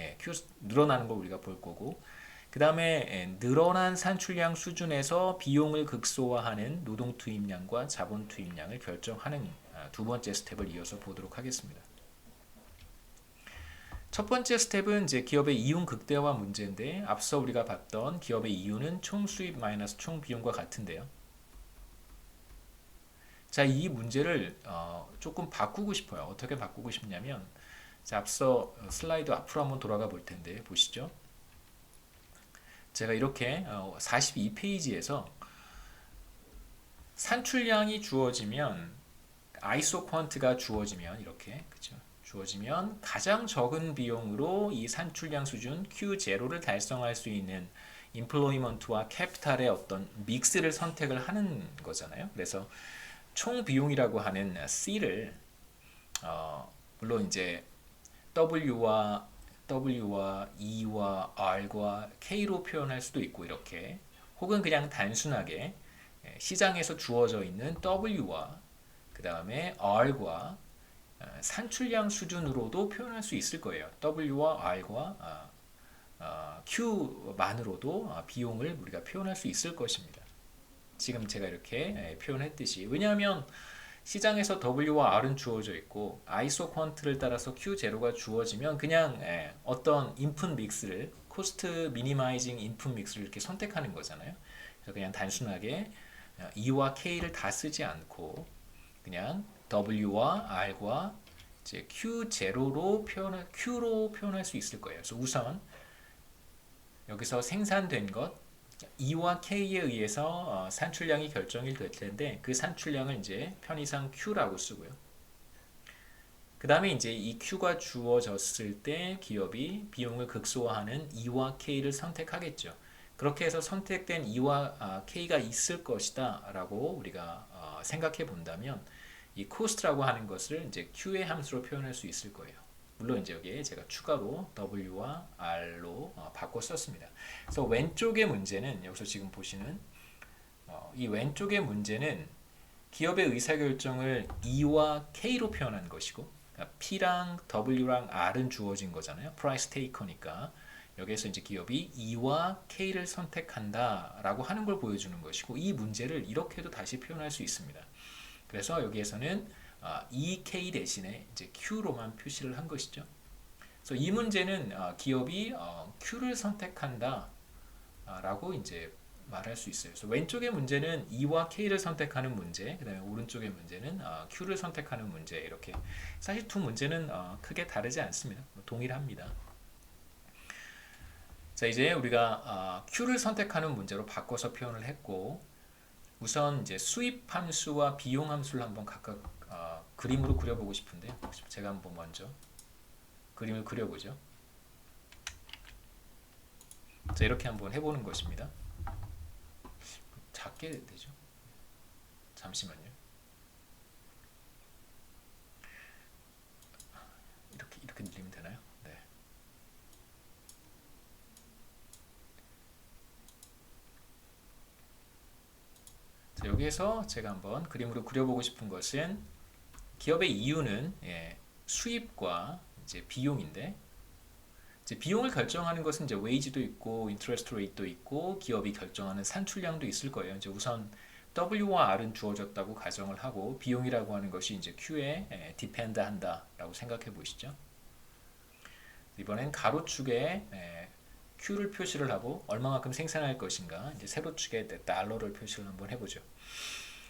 [SPEAKER 1] 늘어나는 걸 우리가 볼 거고 그 다음에 늘어난 산출량 수준에서 비용을 극소화하는 노동 투입량과 자본 투입량을 결정하는 두 번째 스텝을 이어서 보도록 하겠습니다. 첫 번째 스텝은 이제 기업의 이윤 극대화 문제인데 앞서 우리가 봤던 기업의 이윤은 총 수입 마이너스 총 비용과 같은데요. 자, 이 문제를 조금 바꾸고 싶어요. 어떻게 바꾸고 싶냐면 자, 앞서 슬라이드 앞으로 한번 돌아가 볼 텐데 보시죠. 제가 이렇게 42페이지에서 산출량이 주어지면 아이소 퀀트가 주어지면 이렇게 그죠? 주어지면 가장 적은 비용으로 이 산출량 수준 Q0를 달성할 수 있는 임플로이먼트와 캐피탈의 어떤 믹스를 선택을 하는 거잖아요. 그래서 총 비용이라고 하는 C를 물론 이제 W와 E와 R과 K로 표현할 수도 있고 이렇게 혹은 그냥 단순하게 시장에서 주어져 있는 W와 그 다음에 R과 산출량 수준으로도 표현할 수 있을 거예요. W와 R과 Q만으로도 비용을 우리가 표현할 수 있을 것입니다. 지금 제가 이렇게 표현했듯이. 왜냐하면 시장에서 W와 R은 주어져 있고 ISO 퀀트를 따라서 Q0가 주어지면 그냥 어떤 인풋 믹스를 코스트 미니마이징 인풋 믹스를 이렇게 선택하는 거잖아요. 그래서 그냥 단순하게 E와 K를 다 쓰지 않고 그냥 W와 R과 이제 Q0로 Q로 표현할 수 있을 거예요. 그래서 우선 여기서 생산된 것 E와 K에 의해서 산출량이 결정이 될 텐데 그 산출량을 이제 편의상 Q라고 쓰고요. 그 다음에 이제 이 Q가 주어졌을 때 기업이 비용을 극소화하는 E와 K를 선택하겠죠. 그렇게 해서 선택된 E와 K가 있을 것이다 라고 우리가 생각해 본다면 이 cost라고 하는 것을 이제 Q의 함수로 표현할 수 있을 거예요. 물론 이제 여기에 제가 추가로 W와 R로 바꿔 썼습니다. 그래서 왼쪽의 문제는 여기서 지금 보시는 이 왼쪽의 문제는 기업의 의사결정을 E와 K로 표현한 것이고 그러니까 P랑 W랑 R은 주어진 거잖아요. price taker니까 여기에서 이제 기업이 E와 K를 선택한다라고 하는 걸 보여주는 것이고 이 문제를 이렇게도 다시 표현할 수 있습니다. 그래서 여기에서는 EK 대신에 이제 Q로만 표시를 한 것이죠. 그래서 이 문제는 기업이 Q를 선택한다라고 이제 말할 수 있어요. 그래서 왼쪽의 문제는 E와 K를 선택하는 문제, 그다음에 오른쪽의 문제는 Q를 선택하는 문제 이렇게 사실 두 문제는 크게 다르지 않습니다. 동일합니다. 자 이제 우리가 Q를 선택하는 문제로 바꿔서 표현을 했고 우선 이제 수입 함수와 비용 함수를 한번 각각 그림으로 그려보고 싶은데요. 제가 한번 먼저 그림을 그려보죠. 자 이렇게 한번 해보는 것입니다. 작게 되죠. 잠시만요. 이렇게 늘리면 되나요? 네. 자, 여기에서 제가 한번 그림으로 그려보고 싶은 것은 기업의 이유는 수입과 이제 비용인데 이제 비용을 결정하는 것은 이제 웨이지도 있고 인터레스트 레이트도 있고 기업이 결정하는 산출량도 있을 거예요. 이제 우선 W와 R은 주어졌다고 가정을 하고 비용이라고 하는 것이 이제 Q에 디펜드 한다라고 생각해 보시죠. 이번엔 가로축에 Q를 표시를 하고 얼마만큼 생산할 것인가 이제 세로축에 달러를 표시를 한번 해보죠.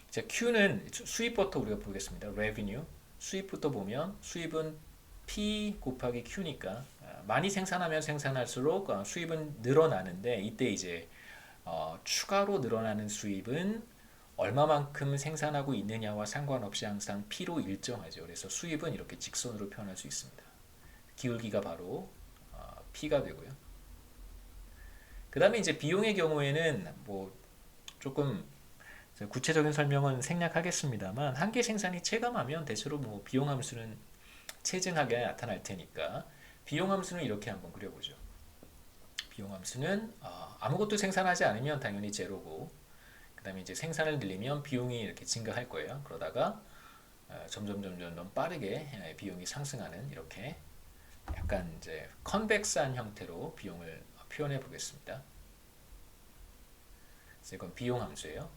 [SPEAKER 1] 자, Q는 수입부터 우리가 보겠습니다. revenue 수입부터 보면 수입은 P 곱하기 Q니까 많이 생산하면 생산할수록 수입은 늘어나는데 이때 이제 추가로 늘어나는 수입은 얼마만큼 생산하고 있느냐와 상관없이 항상 P로 일정하죠. 그래서 수입은 이렇게 직선으로 표현할 수 있습니다. 기울기가 바로 P가 되고요. 그 다음에 이제 비용의 경우에는 뭐 조금 구체적인 설명은 생략하겠습니다만 한계 생산이 체감하면 대체로 뭐 비용 함수는 체증하게 나타날 테니까 비용 함수는 이렇게 한번 그려보죠. 비용 함수는 아무것도 생산하지 않으면 당연히 제로고 그 다음에 이제 생산을 늘리면 비용이 이렇게 증가할 거예요. 그러다가 점점 빠르게 비용이 상승하는 이렇게 약간 이제 컨벡스한 형태로 비용을 표현해 보겠습니다. 그래서 이건 비용 함수예요.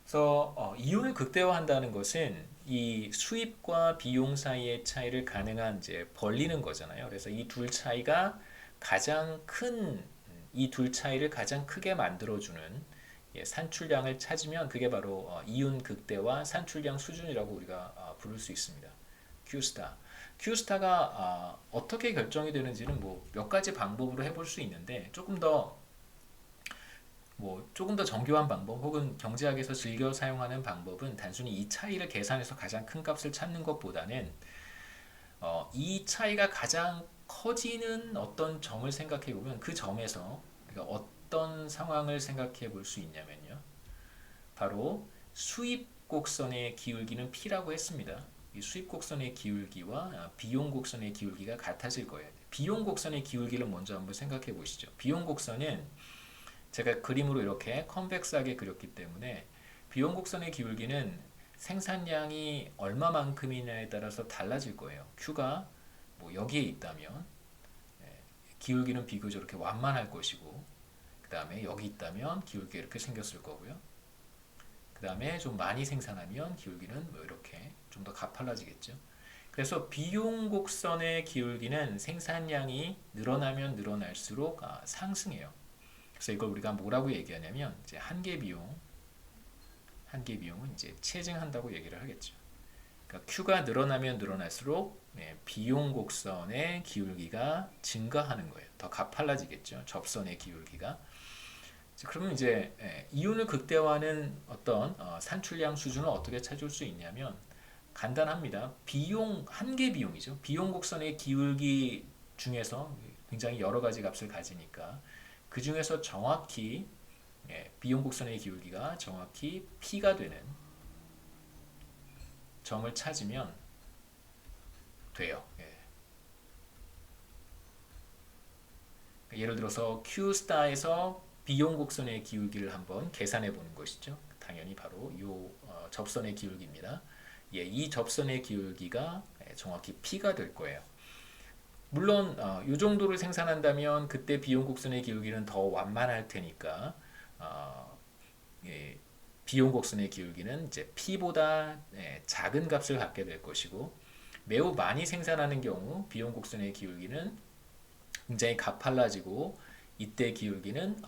[SPEAKER 1] 그래서 이윤을 극대화한다는 것은 이 수입과 비용 사이의 차이를 가능한 이제 벌리는 거잖아요. 그래서 이 둘 차이가 가장 큰 이 둘 차이를 가장 크게 만들어주는 산출량을 찾으면 그게 바로 이윤 극대화 산출량 수준이라고 우리가 부를 수 있습니다. Q스타. Q스타가 어떻게 결정이 되는지는 뭐 몇 가지 방법으로 해볼 수 있는데 조금 더 정교한 방법 혹은 경제학에서 즐겨 사용하는 방법은 단순히 이 차이를 계산해서 가장 큰 값을 찾는 것보다는 이 차이가 가장 커지는 어떤 점을 생각해 보면 그 점에서 그러니까 어떤 상황을 생각해 볼 수 있냐면요. 바로 수입 곡선의 기울기는 P라고 했습니다. 이 수입 곡선의 기울기와 비용 곡선의 기울기가 같아질 거예요. 비용 곡선의 기울기를 먼저 한번 생각해 보시죠. 비용 곡선은 제가 그림으로 이렇게 컨벡스하게 그렸기 때문에 비용 곡선의 기울기는 생산량이 얼마만큼이냐에 따라서 달라질 거예요. Q가 뭐 여기에 있다면 기울기는 비교적 이렇게 완만할 것이고 그 다음에 여기 있다면 기울기가 이렇게 생겼을 거고요. 그 다음에 좀 많이 생산하면 기울기는 뭐 이렇게 좀 더 가팔라지겠죠. 그래서 비용 곡선의 기울기는 생산량이 늘어나면 늘어날수록 상승해요. 그래서 이걸 우리가 뭐라고 얘기하냐면 이제 한계 비용은 이제 체증한다고 얘기를 하겠죠. 그러니까 Q가 늘어나면 늘어날수록 비용 곡선의 기울기가 증가하는 거예요. 더 가팔라지겠죠. 접선의 기울기가. 그러면 이제 이윤을 극대화하는 어떤 산출량 수준을 어떻게 찾을 수 있냐면 간단합니다. 한계 비용이죠. 비용 곡선의 기울기 중에서 굉장히 여러 가지 값을 가지니까 그 중에서 정확히 비용 곡선의 기울기가 정확히 P가 되는 점을 찾으면 돼요. 예를 들어서 Q스타에서 비용 곡선의 기울기를 한번 계산해 보는 것이죠. 당연히 바로 이 접선의 기울기입니다. 이 접선의 기울기가 정확히 P가 될 거예요. 물론 이 정도를 생산한다면 그때 비용 곡선의 기울기는 더 완만할 테니까 비용 곡선의 기울기는 이제 P보다 작은 값을 갖게 될 것이고 매우 많이 생산하는 경우 비용 곡선의 기울기는 굉장히 가팔라지고 이때 기울기는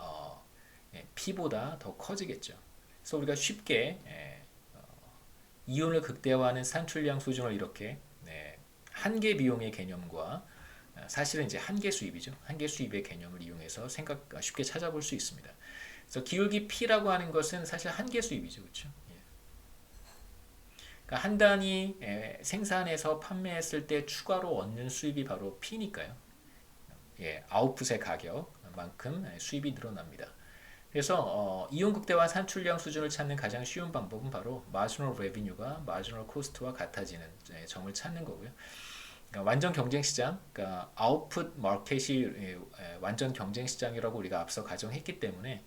[SPEAKER 1] P보다 더 커지겠죠. 그래서 우리가 쉽게 이윤을 극대화하는 산출량 수준을 이렇게 한계 비용의 개념과 사실은 이제 한계 수입이죠. 한계 수입의 개념을 이용해서 쉽게 찾아볼 수 있습니다. 그래서 기울기 P라고 하는 것은 사실 한계 수입이죠. 그렇죠? 그러니까 한 단위 생산해서 판매했을 때 추가로 얻는 수입이 바로 P니까요. 아웃풋의 가격만큼 수입이 늘어납니다. 그래서 이윤 극대화 산출량 수준을 찾는 가장 쉬운 방법은 바로 marginal revenue가 marginal cost와 같아지는 점을 찾는 거고요. 그러니까 완전 경쟁 시장, 그러니까 아웃풋 마켓이 완전 경쟁 시장이라고 우리가 앞서 가정했기 때문에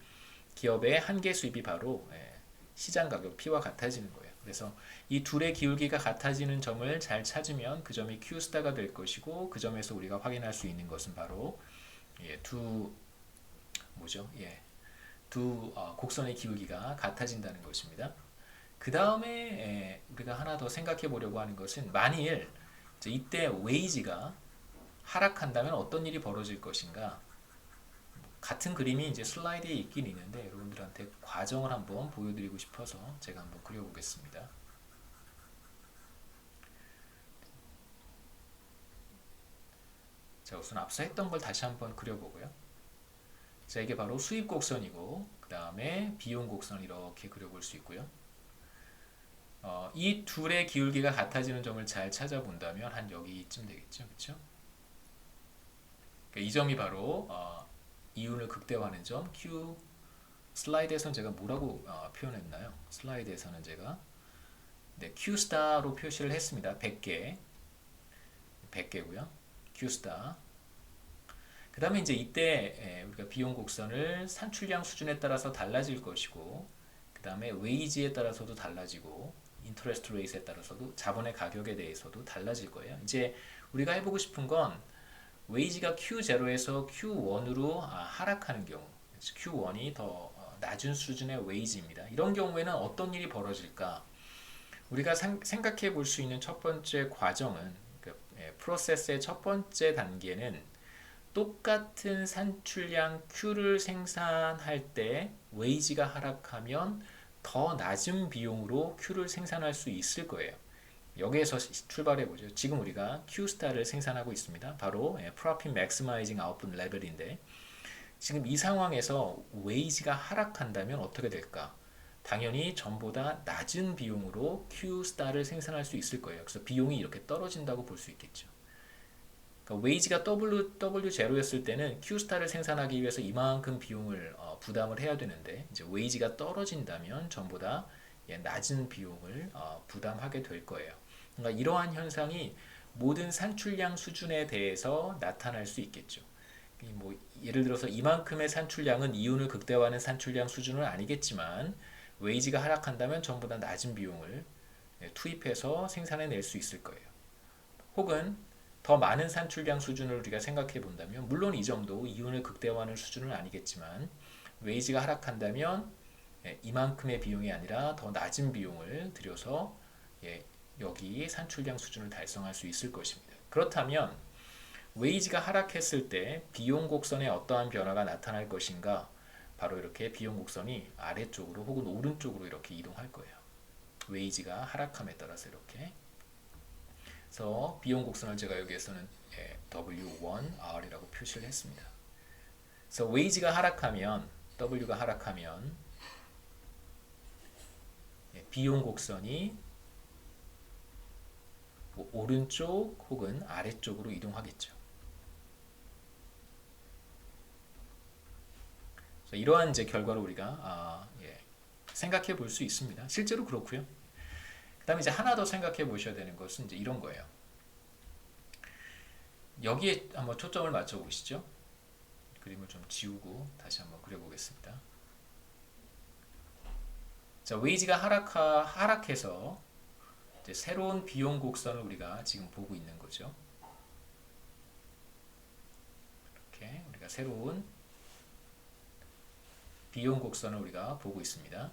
[SPEAKER 1] 기업의 한계 수입이 바로 시장 가격 P와 같아지는 거예요. 그래서 이 둘의 기울기가 같아지는 점을 잘 찾으면 그 점이 Q스타가 될 것이고 그 점에서 우리가 확인할 수 있는 것은 바로 두 곡선의 기울기가 같아진다는 것입니다. 그 다음에 우리가 하나 더 생각해 보려고 하는 것은 만일 이때 웨이지가 하락한다면 어떤 일이 벌어질 것인가. 같은 그림이 이제 슬라이드에 있긴 있는데 여러분들한테 과정을 한번 보여드리고 싶어서 제가 한번 그려보겠습니다. 자, 우선 앞서 했던 걸 다시 한번 그려보고요. 자, 이게 바로 수입 곡선이고 그 다음에 비용 곡선 이렇게 그려볼 수 있고요. 이 둘의 기울기가 같아지는 점을 잘 찾아본다면 한 여기쯤 되겠죠, 그렇죠? 그러니까 이 점이 바로 이윤을 극대화하는 점. 슬라이드에서는 제가 뭐라고 표현했나요? 슬라이드에서는 제가 Q스타로 표시를 했습니다. 100개고요. Q스타. 그 다음에 이제 이때 우리가 비용 곡선을 산출량 수준에 따라서 달라질 것이고 그 다음에 웨이지에 따라서도 달라지고 인터레스트 레이트에 따라서도 자본의 가격에 대해서도 달라질 거예요. 이제 우리가 해보고 싶은 건 웨이지가 Q0에서 Q1으로 하락하는 경우 Q1이 더 낮은 수준의 웨이지입니다. 이런 경우에는 어떤 일이 벌어질까? 우리가 생각해 볼 수 있는 첫 번째 과정은 프로세스의 첫 번째 단계는 똑같은 산출량 Q를 생산할 때 웨이지가 하락하면 더 낮은 비용으로 Q를 생산할 수 있을 거예요. 여기에서 출발해 보죠. 지금 우리가 Q스타를 생산하고 있습니다. 바로 Profit Maximizing Output 레벨인데 지금 이 상황에서 웨이지가 하락한다면 어떻게 될까? 당연히 전보다 낮은 비용으로 Q스타를 생산할 수 있을 거예요. 그래서 비용이 이렇게 떨어진다고 볼 수 있겠죠. 그러니까 웨이지가 W0였을 때는 Q스타를 생산하기 위해서 이만큼 비용을 부담을 해야 되는데 이제 웨이지가 떨어진다면 전보다 낮은 비용을 부담하게 될 거예요. 그러니까 이러한 현상이 모든 산출량 수준에 대해서 나타날 수 있겠죠. 뭐 예를 들어서 이만큼의 산출량은 이윤을 극대화하는 산출량 수준은 아니겠지만 웨이지가 하락한다면 전보다 낮은 비용을 투입해서 생산해낼 수 있을 거예요. 혹은 더 많은 산출량 수준을 우리가 생각해 본다면 물론 이 정도 이윤을 극대화하는 수준은 아니겠지만 웨이지가 하락한다면 이만큼의 비용이 아니라 더 낮은 비용을 들여서 여기 산출량 수준을 달성할 수 있을 것입니다. 그렇다면 웨이지가 하락했을 때 비용 곡선에 어떠한 변화가 나타날 것인가? 바로 이렇게 비용 곡선이 아래쪽으로 혹은 오른쪽으로 이렇게 이동할 거예요. 웨이지가 하락함에 따라서 이렇게. 그래서 비용 곡선을 제가 여기에서는 W1R이라고 표시를 했습니다. 그래서 웨이지가 하락하면 W가 하락하면 비용 곡선이 오른쪽 혹은 아래쪽으로 이동하겠죠. 이러한 이제 결과를 우리가 생각해 볼 수 있습니다. 실제로 그렇고요. 그다음에 이제 하나 더 생각해 보셔야 되는 것은 이제 이런 거예요. 여기에 한번 초점을 맞춰 보시죠. 그림을 좀 지우고 다시 한번 그려보겠습니다. 자, 웨이지가 하락해서 이제 새로운 비용 곡선을 우리가 지금 보고 있는 거죠. 이렇게 우리가 새로운 비용 곡선을 우리가 보고 있습니다.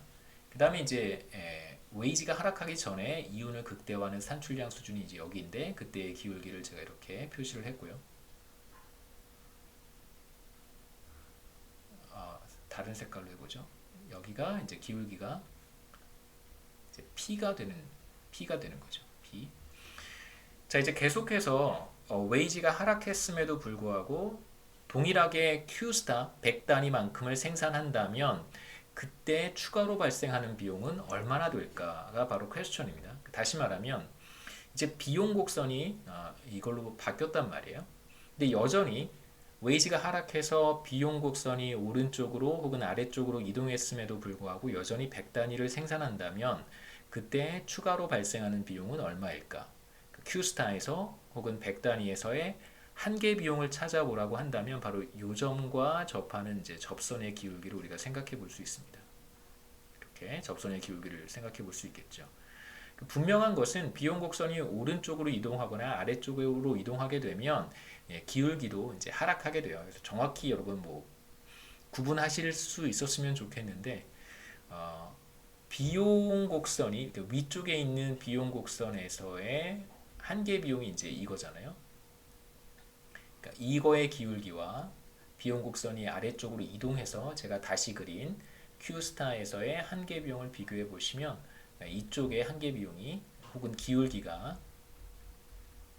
[SPEAKER 1] 그 다음에 이제 웨이지가 하락하기 전에 이윤을 극대화하는 산출량 수준이 이제 여기인데 그때의 기울기를 제가 이렇게 표시를 했고요. 다른 색깔로 해보죠. 여기가 이제 기울기가 이제 P가 되는 거죠. P. 자, 이제 계속해서 웨이지가 하락했음에도 불구하고 동일하게 Q스타 100단위만큼을 생산한다면 그때 추가로 발생하는 비용은 얼마나 될까가 바로 퀘스천입니다. 다시 말하면 이제 비용 곡선이 이걸로 바뀌었단 말이에요. 근데 여전히 웨이지가 하락해서 비용 곡선이 오른쪽으로 혹은 아래쪽으로 이동했음에도 불구하고 여전히 100단위를 생산한다면 그때 추가로 발생하는 비용은 얼마일까? Q스타에서 혹은 100단위에서의 한계 비용을 찾아보라고 한다면 바로 이 점과 접하는 이제 접선의 기울기를 우리가 생각해 볼 수 있습니다. 이렇게 접선의 기울기를 생각해 볼 수 있겠죠. 분명한 것은 비용 곡선이 오른쪽으로 이동하거나 아래쪽으로 이동하게 되면 기울기도 이제 하락하게 돼요. 그래서 정확히 여러분 뭐 구분하실 수 있었으면 좋겠는데 비용 곡선이 위쪽에 있는 비용 곡선에서의 한계 비용이 이제 이거잖아요. 그러니까 이거의 기울기와 비용 곡선이 아래쪽으로 이동해서 제가 다시 그린 Q스타에서의 한계 비용을 비교해 보시면 이쪽의 한계 비용이 혹은 기울기가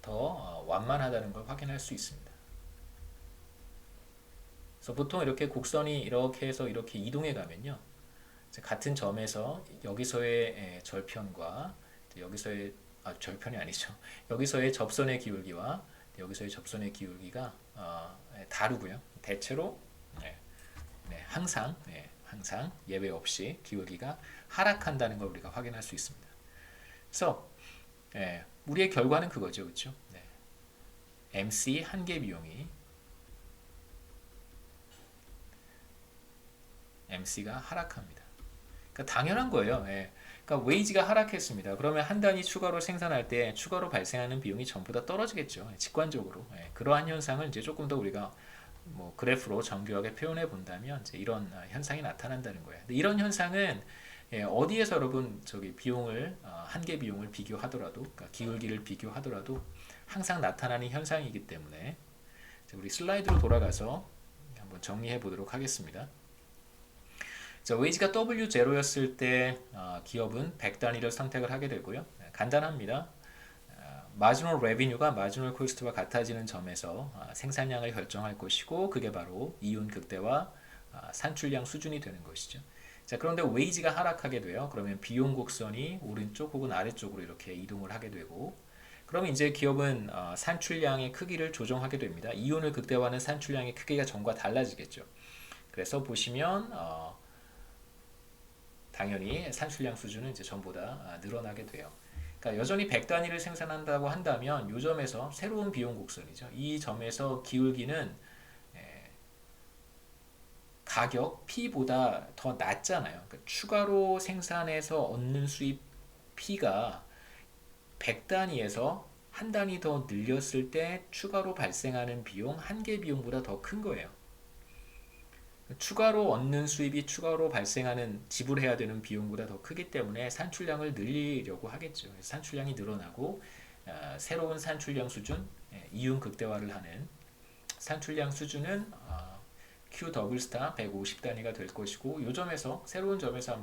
[SPEAKER 1] 더 완만하다는 걸 확인할 수 있습니다. 그래서 보통 이렇게 곡선이 이렇게 해서 이렇게 이동해 가면요. 같은 점에서 여기서의 절편과 여기서의 절편이 아니죠. 여기서의 접선의 기울기와 여기서의 접선의 기울기가 다르고요. 대체로 항상 예외 없이 기울기가 하락한다는 걸 우리가 확인할 수 있습니다. 그래서 우리의 결과는 그거죠, 그렇죠? MC 한계 비용이 MC가 하락합니다. 그러니까 당연한 거예요. 그러니까 웨이지가 하락했습니다. 그러면 한 단위 추가로 생산할 때 추가로 발생하는 비용이 전부 다 떨어지겠죠. 직관적으로. 그러한 현상을 이제 조금 더 우리가 뭐 그래프로 정교하게 표현해 본다면 이제 이런 현상이 나타난다는 거예요. 근데 이런 현상은 어디에서 여러분 비용을 한계 비용을 비교하더라도 그러니까 기울기를 비교하더라도 항상 나타나는 현상이기 때문에 우리 슬라이드로 돌아가서 한번 정리해 보도록 하겠습니다. 자, 웨이지가 W0였을 때 기업은 100단위를 선택을 하게 되고요. 간단합니다. 마지노 레비뉴가 마지노 코스트와 같아지는 점에서 생산량을 결정할 것이고 그게 바로 이윤 극대화 산출량 수준이 되는 것이죠. 자, 그런데 웨이지가 하락하게 돼요. 그러면 비용 곡선이 오른쪽 혹은 아래쪽으로 이렇게 이동을 하게 되고 그러면 이제 기업은 산출량의 크기를 조정하게 됩니다. 이윤을 극대화하는 산출량의 크기가 전과 달라지겠죠. 그래서 보시면 당연히 산출량 수준은 이제 전보다 늘어나게 돼요. 그러니까 여전히 100단위를 생산한다고 한다면 이 점에서 새로운 비용 곡선이죠. 이 점에서 기울기는 가격 P보다 더 낮잖아요. 그러니까 추가로 생산해서 얻는 수입 P가 100단위에서 한 단위 더 늘렸을 때 추가로 발생하는 비용, 한계 비용보다 더 큰 거예요. 추가로 얻는 수입이 추가로 발생하는 지불해야 되는 비용보다 더 크기 때문에 산출량을 늘리려고 하겠죠. 산출량이 늘어나고 새로운 산출량 수준, 이윤 극대화를 하는 산출량 수준은 Q 더블 스타 150 단위가 될 것이고 이 점에서 새로운 점에서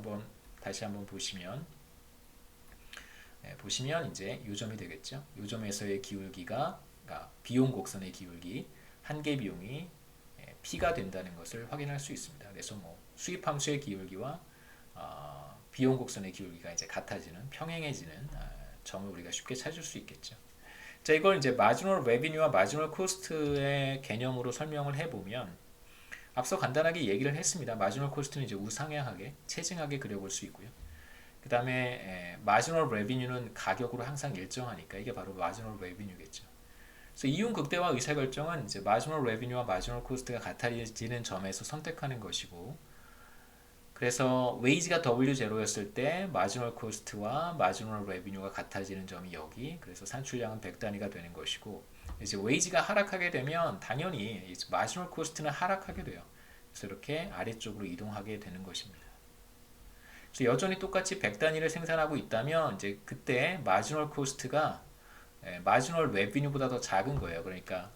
[SPEAKER 1] 다시 한번 보시면 이제 이 점이 되겠죠. 이 점에서의 기울기가 비용 곡선의 기울기 한계 비용이 P가 된다는 것을 확인할 수 있습니다. 그래서 뭐 수입 함수의 기울기와 비용 곡선의 기울기가 이제 같아지는 평행해지는 점을 우리가 쉽게 찾을 수 있겠죠. 자, 이걸 이제 마지널 레비뉴와 마지널 코스트의 개념으로 설명을 해보면 앞서 간단하게 얘기를 했습니다. 마지널 코스트는 이제 우상향하게 체증하게 그려볼 수 있고요. 그 다음에 마지널 레비뉴는 가격으로 항상 일정하니까 이게 바로 마지널 레비뉴겠죠. 그래서 이윤 극대화 의사결정은 이제 마지널 레비뉴와 마지널 코스트가 같아지는 점에서 선택하는 것이고, 그래서 웨이지가 W0였을 때 마지널 코스트와 마지널 레비뉴가 같아지는 점이 여기, 그래서 산출량은 100단위가 되는 것이고, 이제 웨이지가 하락하게 되면 당연히 마지널 코스트는 하락하게 돼요. 그래서 이렇게 아래쪽으로 이동하게 되는 것입니다. 그래서 여전히 똑같이 100단위를 생산하고 있다면 이제 그때 마지널 코스트가 마지널 레비뉴보다 더 작은 거예요. 그러니까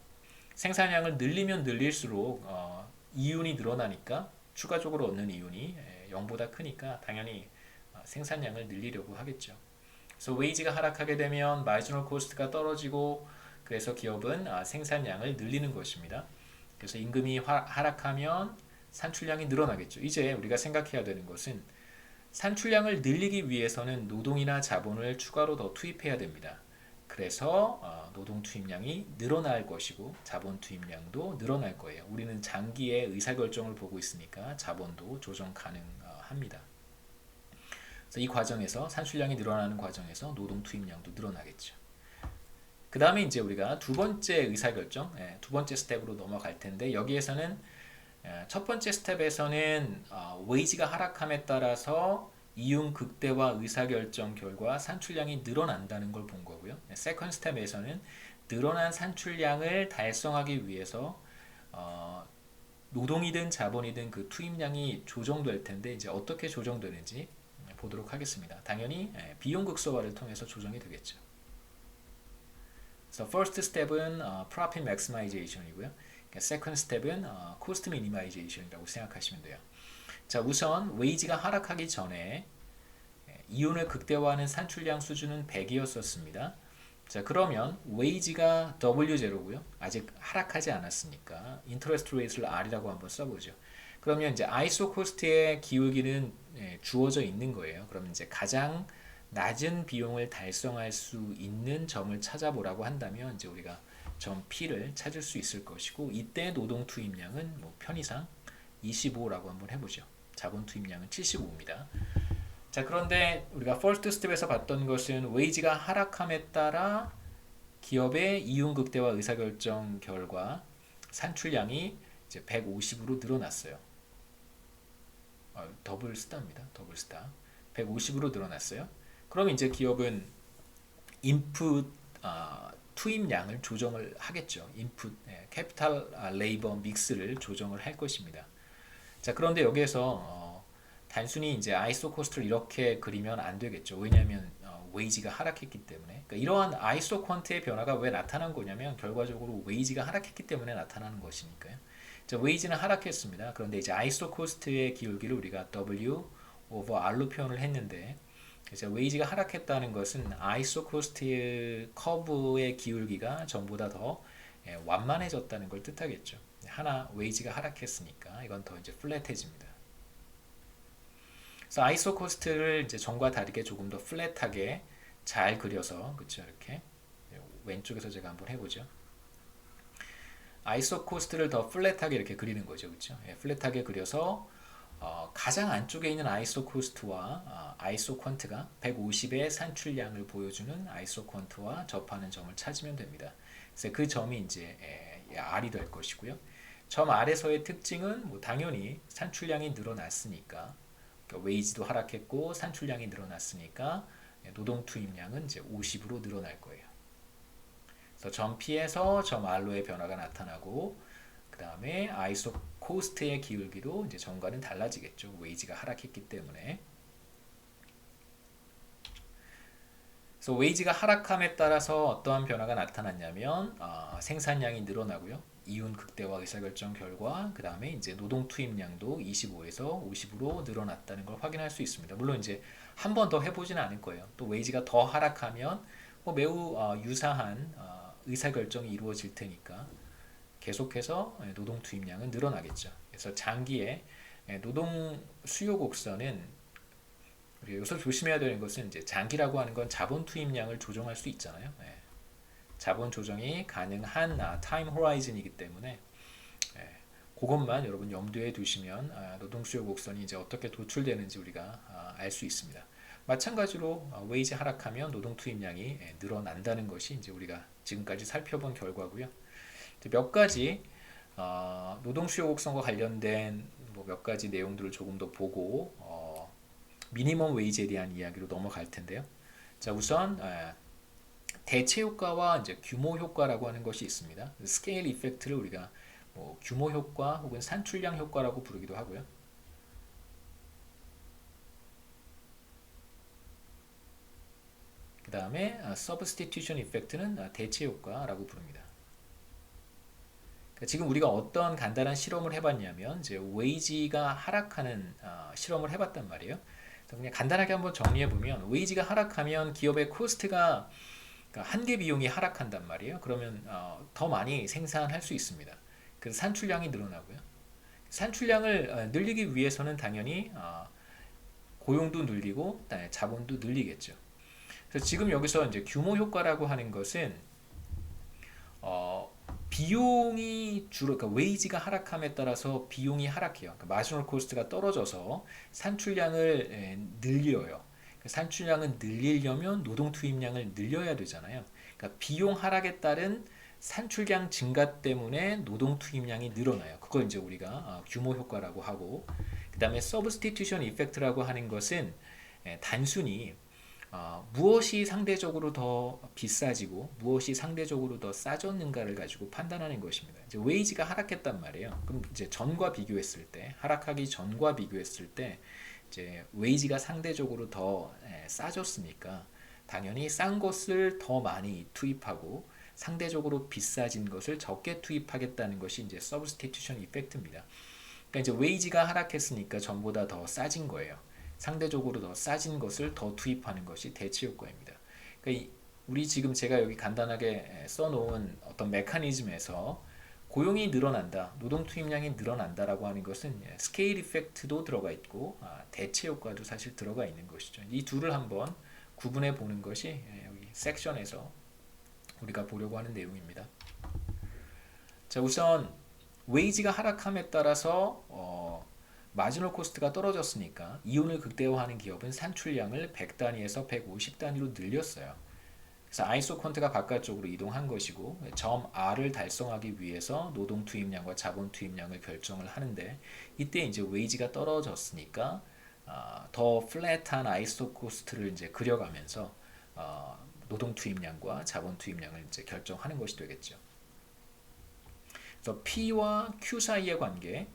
[SPEAKER 1] 생산량을 늘리면 늘릴수록 이윤이 늘어나니까 추가적으로 얻는 이윤이 0보다 크니까 당연히 생산량을 늘리려고 하겠죠. 그래서 웨이지가 하락하게 되면 마지널 코스트가 떨어지고 그래서 기업은 생산량을 늘리는 것입니다. 그래서 임금이 하락하면 산출량이 늘어나겠죠. 이제 우리가 생각해야 되는 것은 산출량을 늘리기 위해서는 노동이나 자본을 추가로 더 투입해야 됩니다. 그래서 노동 투입량이 늘어날 것이고 자본 투입량도 늘어날 거예요. 우리는 장기의 의사결정을 보고 있으니까 자본도 조정 가능합니다. 그래서 이 과정에서 산출량이 늘어나는 과정에서 노동 투입량도 늘어나겠죠. 그 다음에 이제 우리가 두 번째 의사결정, 두 번째 스텝으로 넘어갈 텐데 여기에서는 첫 번째 스텝에서는 웨이지가 하락함에 따라서 이윤 극대화 의사결정 결과 산출량이 늘어난다는 걸 본 거고요. 세컨드 스텝에서는 늘어난 산출량을 달성하기 위해서 노동이든 자본이든 그 투입량이 조정될 텐데 이제 어떻게 조정되는지 보도록 하겠습니다. 당연히 비용 극소화를 통해서 조정이 되겠죠. 그래서 first step은 profit maximization이고요. second step은 cost minimization이라고 생각하시면 돼요. 자, 우선 웨이지가 하락하기 전에 이윤을 극대화하는 산출량 수준은 100이었었습니다. 자, 그러면 웨이지가 W0고요. 아직 하락하지 않았으니까 인터레스트 레이트를 R이라고 한번 써보죠. 그러면 이제 아이소 코스트의 기울기는 주어져 있는 거예요. 그러면 이제 가장 낮은 비용을 달성할 수 있는 점을 찾아보라고 한다면 이제 우리가 점 P를 찾을 수 있을 것이고 이때 노동 투입량은 뭐 편의상 25라고 한번 해보죠. 자본 투입량은 75입니다. 자, 그런데 우리가 퍼스트 스텝에서 봤던 것은 웨이지가 하락함에 따라 기업의 이윤 극대화 의사결정 결과 산출량이 이제 150으로 늘어났어요. 더블 스타입니다. 더블 스타. 150으로 늘어났어요. 그럼 이제 기업은 인풋 투입량을 조정을 하겠죠. 인풋 캐피탈 레이버 믹스를 조정을 할 것입니다. 자, 그런데 여기에서 단순히 이제 아이소 코스트를 이렇게 그리면 안 되겠죠. 왜냐하면 웨이지가 하락했기 때문에. 그러니까 이러한 아이소 퀀트의 변화가 왜 나타난 거냐면 결과적으로 웨이지가 하락했기 때문에 나타나는 것이니까요. 자, 웨이지는 하락했습니다. 그런데 이제 아이소 코스트의 기울기를 우리가 W over R로 표현을 했는데 이제 웨이지가 하락했다는 것은 아이소 코스트 커브의 기울기가 전보다 더 완만해졌다는 걸 뜻하겠죠. 하나 웨이지가 하락했으니까 이건 더 이제 플랫해집니다. 그래서 아이소 코스트를 이제 전과 다르게 조금 더 플랫하게 잘 그려서 그렇죠. 이렇게 왼쪽에서 제가 한번 해보죠. 아이소 코스트를 더 플랫하게 이렇게 그리는 거죠. 그렇죠? 플랫하게 그려서 가장 안쪽에 있는 아이소 코스트와 아이소 퀀트가 150의 산출량을 보여주는 아이소 퀀트와 접하는 점을 찾으면 됩니다. 그래서 그 점이 이제 R이 될 것이고요. 점 R에서의 특징은 뭐 당연히 산출량이 늘어났으니까 그러니까 웨이지도 하락했고 산출량이 늘어났으니까 노동 투입량은 이제 50으로 늘어날 거예요. 그래서 점 P에서 점 R로의 변화가 나타나고 그 다음에 아이소 코스트의 기울기도 이제 전과는 달라지겠죠. 웨이지가 하락했기 때문에. 그래서 웨이지가 하락함에 따라서 어떠한 변화가 나타났냐면 생산량이 늘어나고요. 이윤 극대화 의사결정 결과 그 다음에 이제 노동 투입량도 25에서 50으로 늘어났다는 걸 확인할 수 있습니다. 물론 이제 한 번 더 해보지는 않을 거예요. 또 웨이지가 더 하락하면 뭐 매우 유사한 의사결정이 이루어질 테니까 계속해서 노동 투입량은 늘어나겠죠. 그래서 장기에 노동 수요 곡선은 우리가 여기서 조심해야 되는 것은 이제 장기라고 하는 건 자본 투입량을 조정할 수 있잖아요. 자본 조정이 가능한 타임 호라이즌이기 때문에 그것만 여러분 염두에 두시면 노동 수요 곡선이 이제 어떻게 도출되는지 우리가 알 수 있습니다. 마찬가지로 웨이지 하락하면 노동 투입량이 늘어난다는 것이 이제 우리가 지금까지 살펴본 결과고요. 몇 가지 노동 수요 곡선과 관련된 뭐 몇 가지 내용들을 조금 더 보고 미니멈 웨이지에 대한 이야기로 넘어갈 텐데요. 자, 우선 대체 효과와 이제 규모 효과라고 하는 것이 있습니다. 스케일 이펙트를 우리가 뭐 규모 효과 혹은 산출량 효과라고 부르기도 하고요. 그 다음에 substitution 이펙트는 대체 효과라고 부릅니다. 그러니까 지금 우리가 어떤 간단한 실험을 해봤냐면 이제 웨이지가 하락하는 실험을 해봤단 말이에요. 그냥 간단하게 한번 정리해 보면 웨이지가 하락하면 기업의 코스트가 그러니까 한계 비용이 하락한단 말이에요. 그러면 더 많이 생산할 수 있습니다. 그래서 산출량이 늘어나고요. 산출량을 늘리기 위해서는 당연히 고용도 늘리고 자본도 늘리겠죠. 그래서 지금 여기서 이제 규모 효과라고 하는 것은 비용이 그러니까 웨이지가 하락함에 따라서 비용이 하락해요. 그러니까 마지널 코스트가 떨어져서 산출량을 늘려요. 산출량을 늘리려면 노동 투입량을 늘려야 되잖아요. 그러니까 비용 하락에 따른 산출량 증가 때문에 노동 투입량이 늘어나요. 그걸 이제 우리가 규모 효과라고 하고, 그 다음에 서브스티튜션 이펙트라고 하는 것은 단순히 무엇이 상대적으로 더 비싸지고 무엇이 상대적으로 더 싸졌는가를 가지고 판단하는 것입니다. 이제 웨이지가 하락했단 말이에요. 그럼 이제 전과 비교했을 때, 하락하기 전과 비교했을 때 이제 웨이지가 상대적으로 더 싸졌으니까 당연히 싼 것을 더 많이 투입하고 상대적으로 비싸진 것을 적게 투입하겠다는 것이 이제 서브스티튜션 이펙트입니다. 그러니까 이제 웨이지가 하락했으니까 전보다 더 싸진 거예요. 상대적으로 더 싸진 것을 더 투입하는 것이 대체 효과입니다. 그러니까 우리 지금 제가 여기 간단하게 써놓은 어떤 메커니즘에서 고용이 늘어난다, 노동 투입량이 늘어난다라고 하는 것은 스케일 이펙트도 들어가 있고 대체 효과도 사실 들어가 있는 것이죠. 이 둘을 한번 구분해 보는 것이 여기 섹션에서 우리가 보려고 하는 내용입니다. 자, 우선 웨이지가 하락함에 따라서 마지널 코스트가 떨어졌으니까 이윤을 극대화하는 기업은 산출량을 100단위에서 150단위로 늘렸어요. 그래서 아이소 퀀트가 바깥쪽으로 이동한 것이고 점 R을 달성하기 위해서 노동 투입량과 자본 투입량을 결정을 하는데 이때 이제 웨이지가 떨어졌으니까 더 플랫한 아이소 코스트를 이제 그려가면서 노동 투입량과 자본 투입량을 이제 결정하는 것이 되겠죠. 그래서 P와 Q 사이의 관계,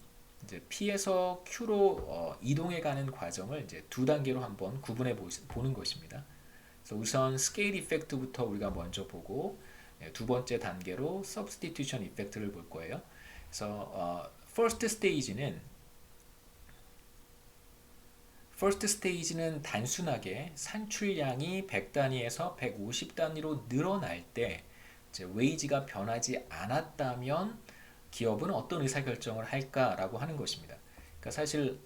[SPEAKER 1] 이제 P에서 Q로 이동해가는 과정을 이제 두 단계로 한번 구분해 보는 것입니다. 그래서 우선 스케일 이펙트부터 우리가 먼저 보고 두 번째 단계로 substitution 이펙트를 볼 거예요. 그래서 first stage는 단순하게 산출량이 100단위에서 150단위로 늘어날 때 이제 웨이지가 변하지 않았다면 기업은 어떤 의사결정을 할까라고 하는 것입니다. 그러니까 사실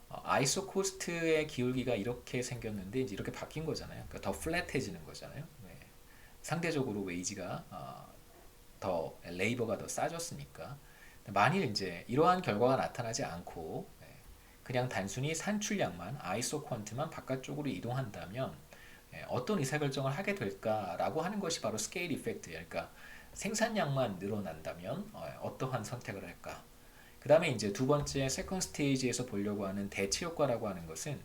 [SPEAKER 1] 아이소 코스트의 기울기가 이렇게 생겼는데 이제 이렇게 바뀐 거잖아요. 그러니까 더 플랫해지는 거잖아요. 상대적으로 웨이지가 더 레이버가 더 싸졌으니까 만일 이제 이러한 결과가 나타나지 않고 그냥 단순히 산출량만 아이소 퀀트만 바깥쪽으로 이동한다면 어떤 의사결정을 하게 될까라고 하는 것이 바로 스케일 이펙트예요. 그러니까 생산량만 늘어난다면 어떠한 선택을 할까? 그 다음에 이제 두 번째 세컨드 스테이지에서 보려고 하는 대체 효과라고 하는 것은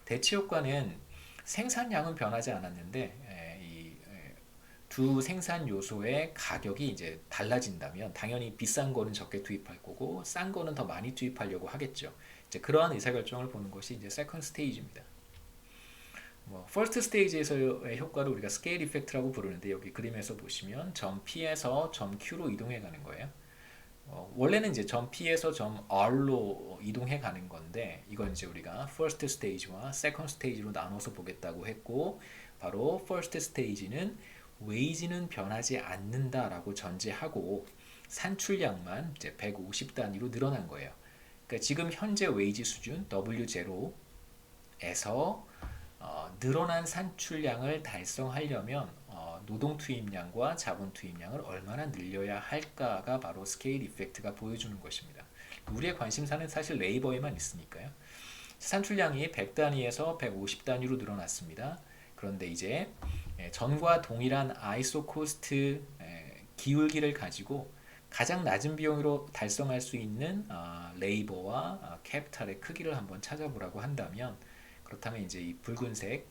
[SPEAKER 1] 대체 효과는 생산량은 변하지 않았는데 두 생산 요소의 가격이 이제 달라진다면 당연히 비싼 거는 적게 투입할 거고 싼 거는 더 많이 투입하려고 하겠죠. 이제 그러한 의사결정을 보는 것이 이제 세컨드 스테이지입니다. 뭐 퍼스트 스테이지에서의 효과를 우리가 스케일 이펙트라고 부르는데 여기 그림에서 보시면 점 P에서 점 Q로 이동해 가는 거예요. 원래는 이제 점 P에서 점 R로 이동해 가는 건데 이건 이제 우리가 퍼스트 스테이지와 세컨드 스테이지로 나눠서 보겠다고 했고 바로 퍼스트 스테이지는 웨이지는 변하지 않는다라고 전제하고 산출량만 이제 150 단위로 늘어난 거예요. 그러니까 지금 현재 웨이지 수준 W0에서 늘어난 산출량을 달성하려면 노동 투입량과 자본 투입량을 얼마나 늘려야 할까가 바로 스케일 이펙트가 보여주는 것입니다. 우리의 관심사는 사실 레이버에만 있으니까요. 산출량이 100 단위에서 150 단위로 늘어났습니다. 그런데 이제 전과 동일한 아이소 코스트 기울기를 가지고 가장 낮은 비용으로 달성할 수 있는 레이버와 캐피탈의 크기를 한번 찾아보라고 한다면 그렇다면 이제 이 붉은색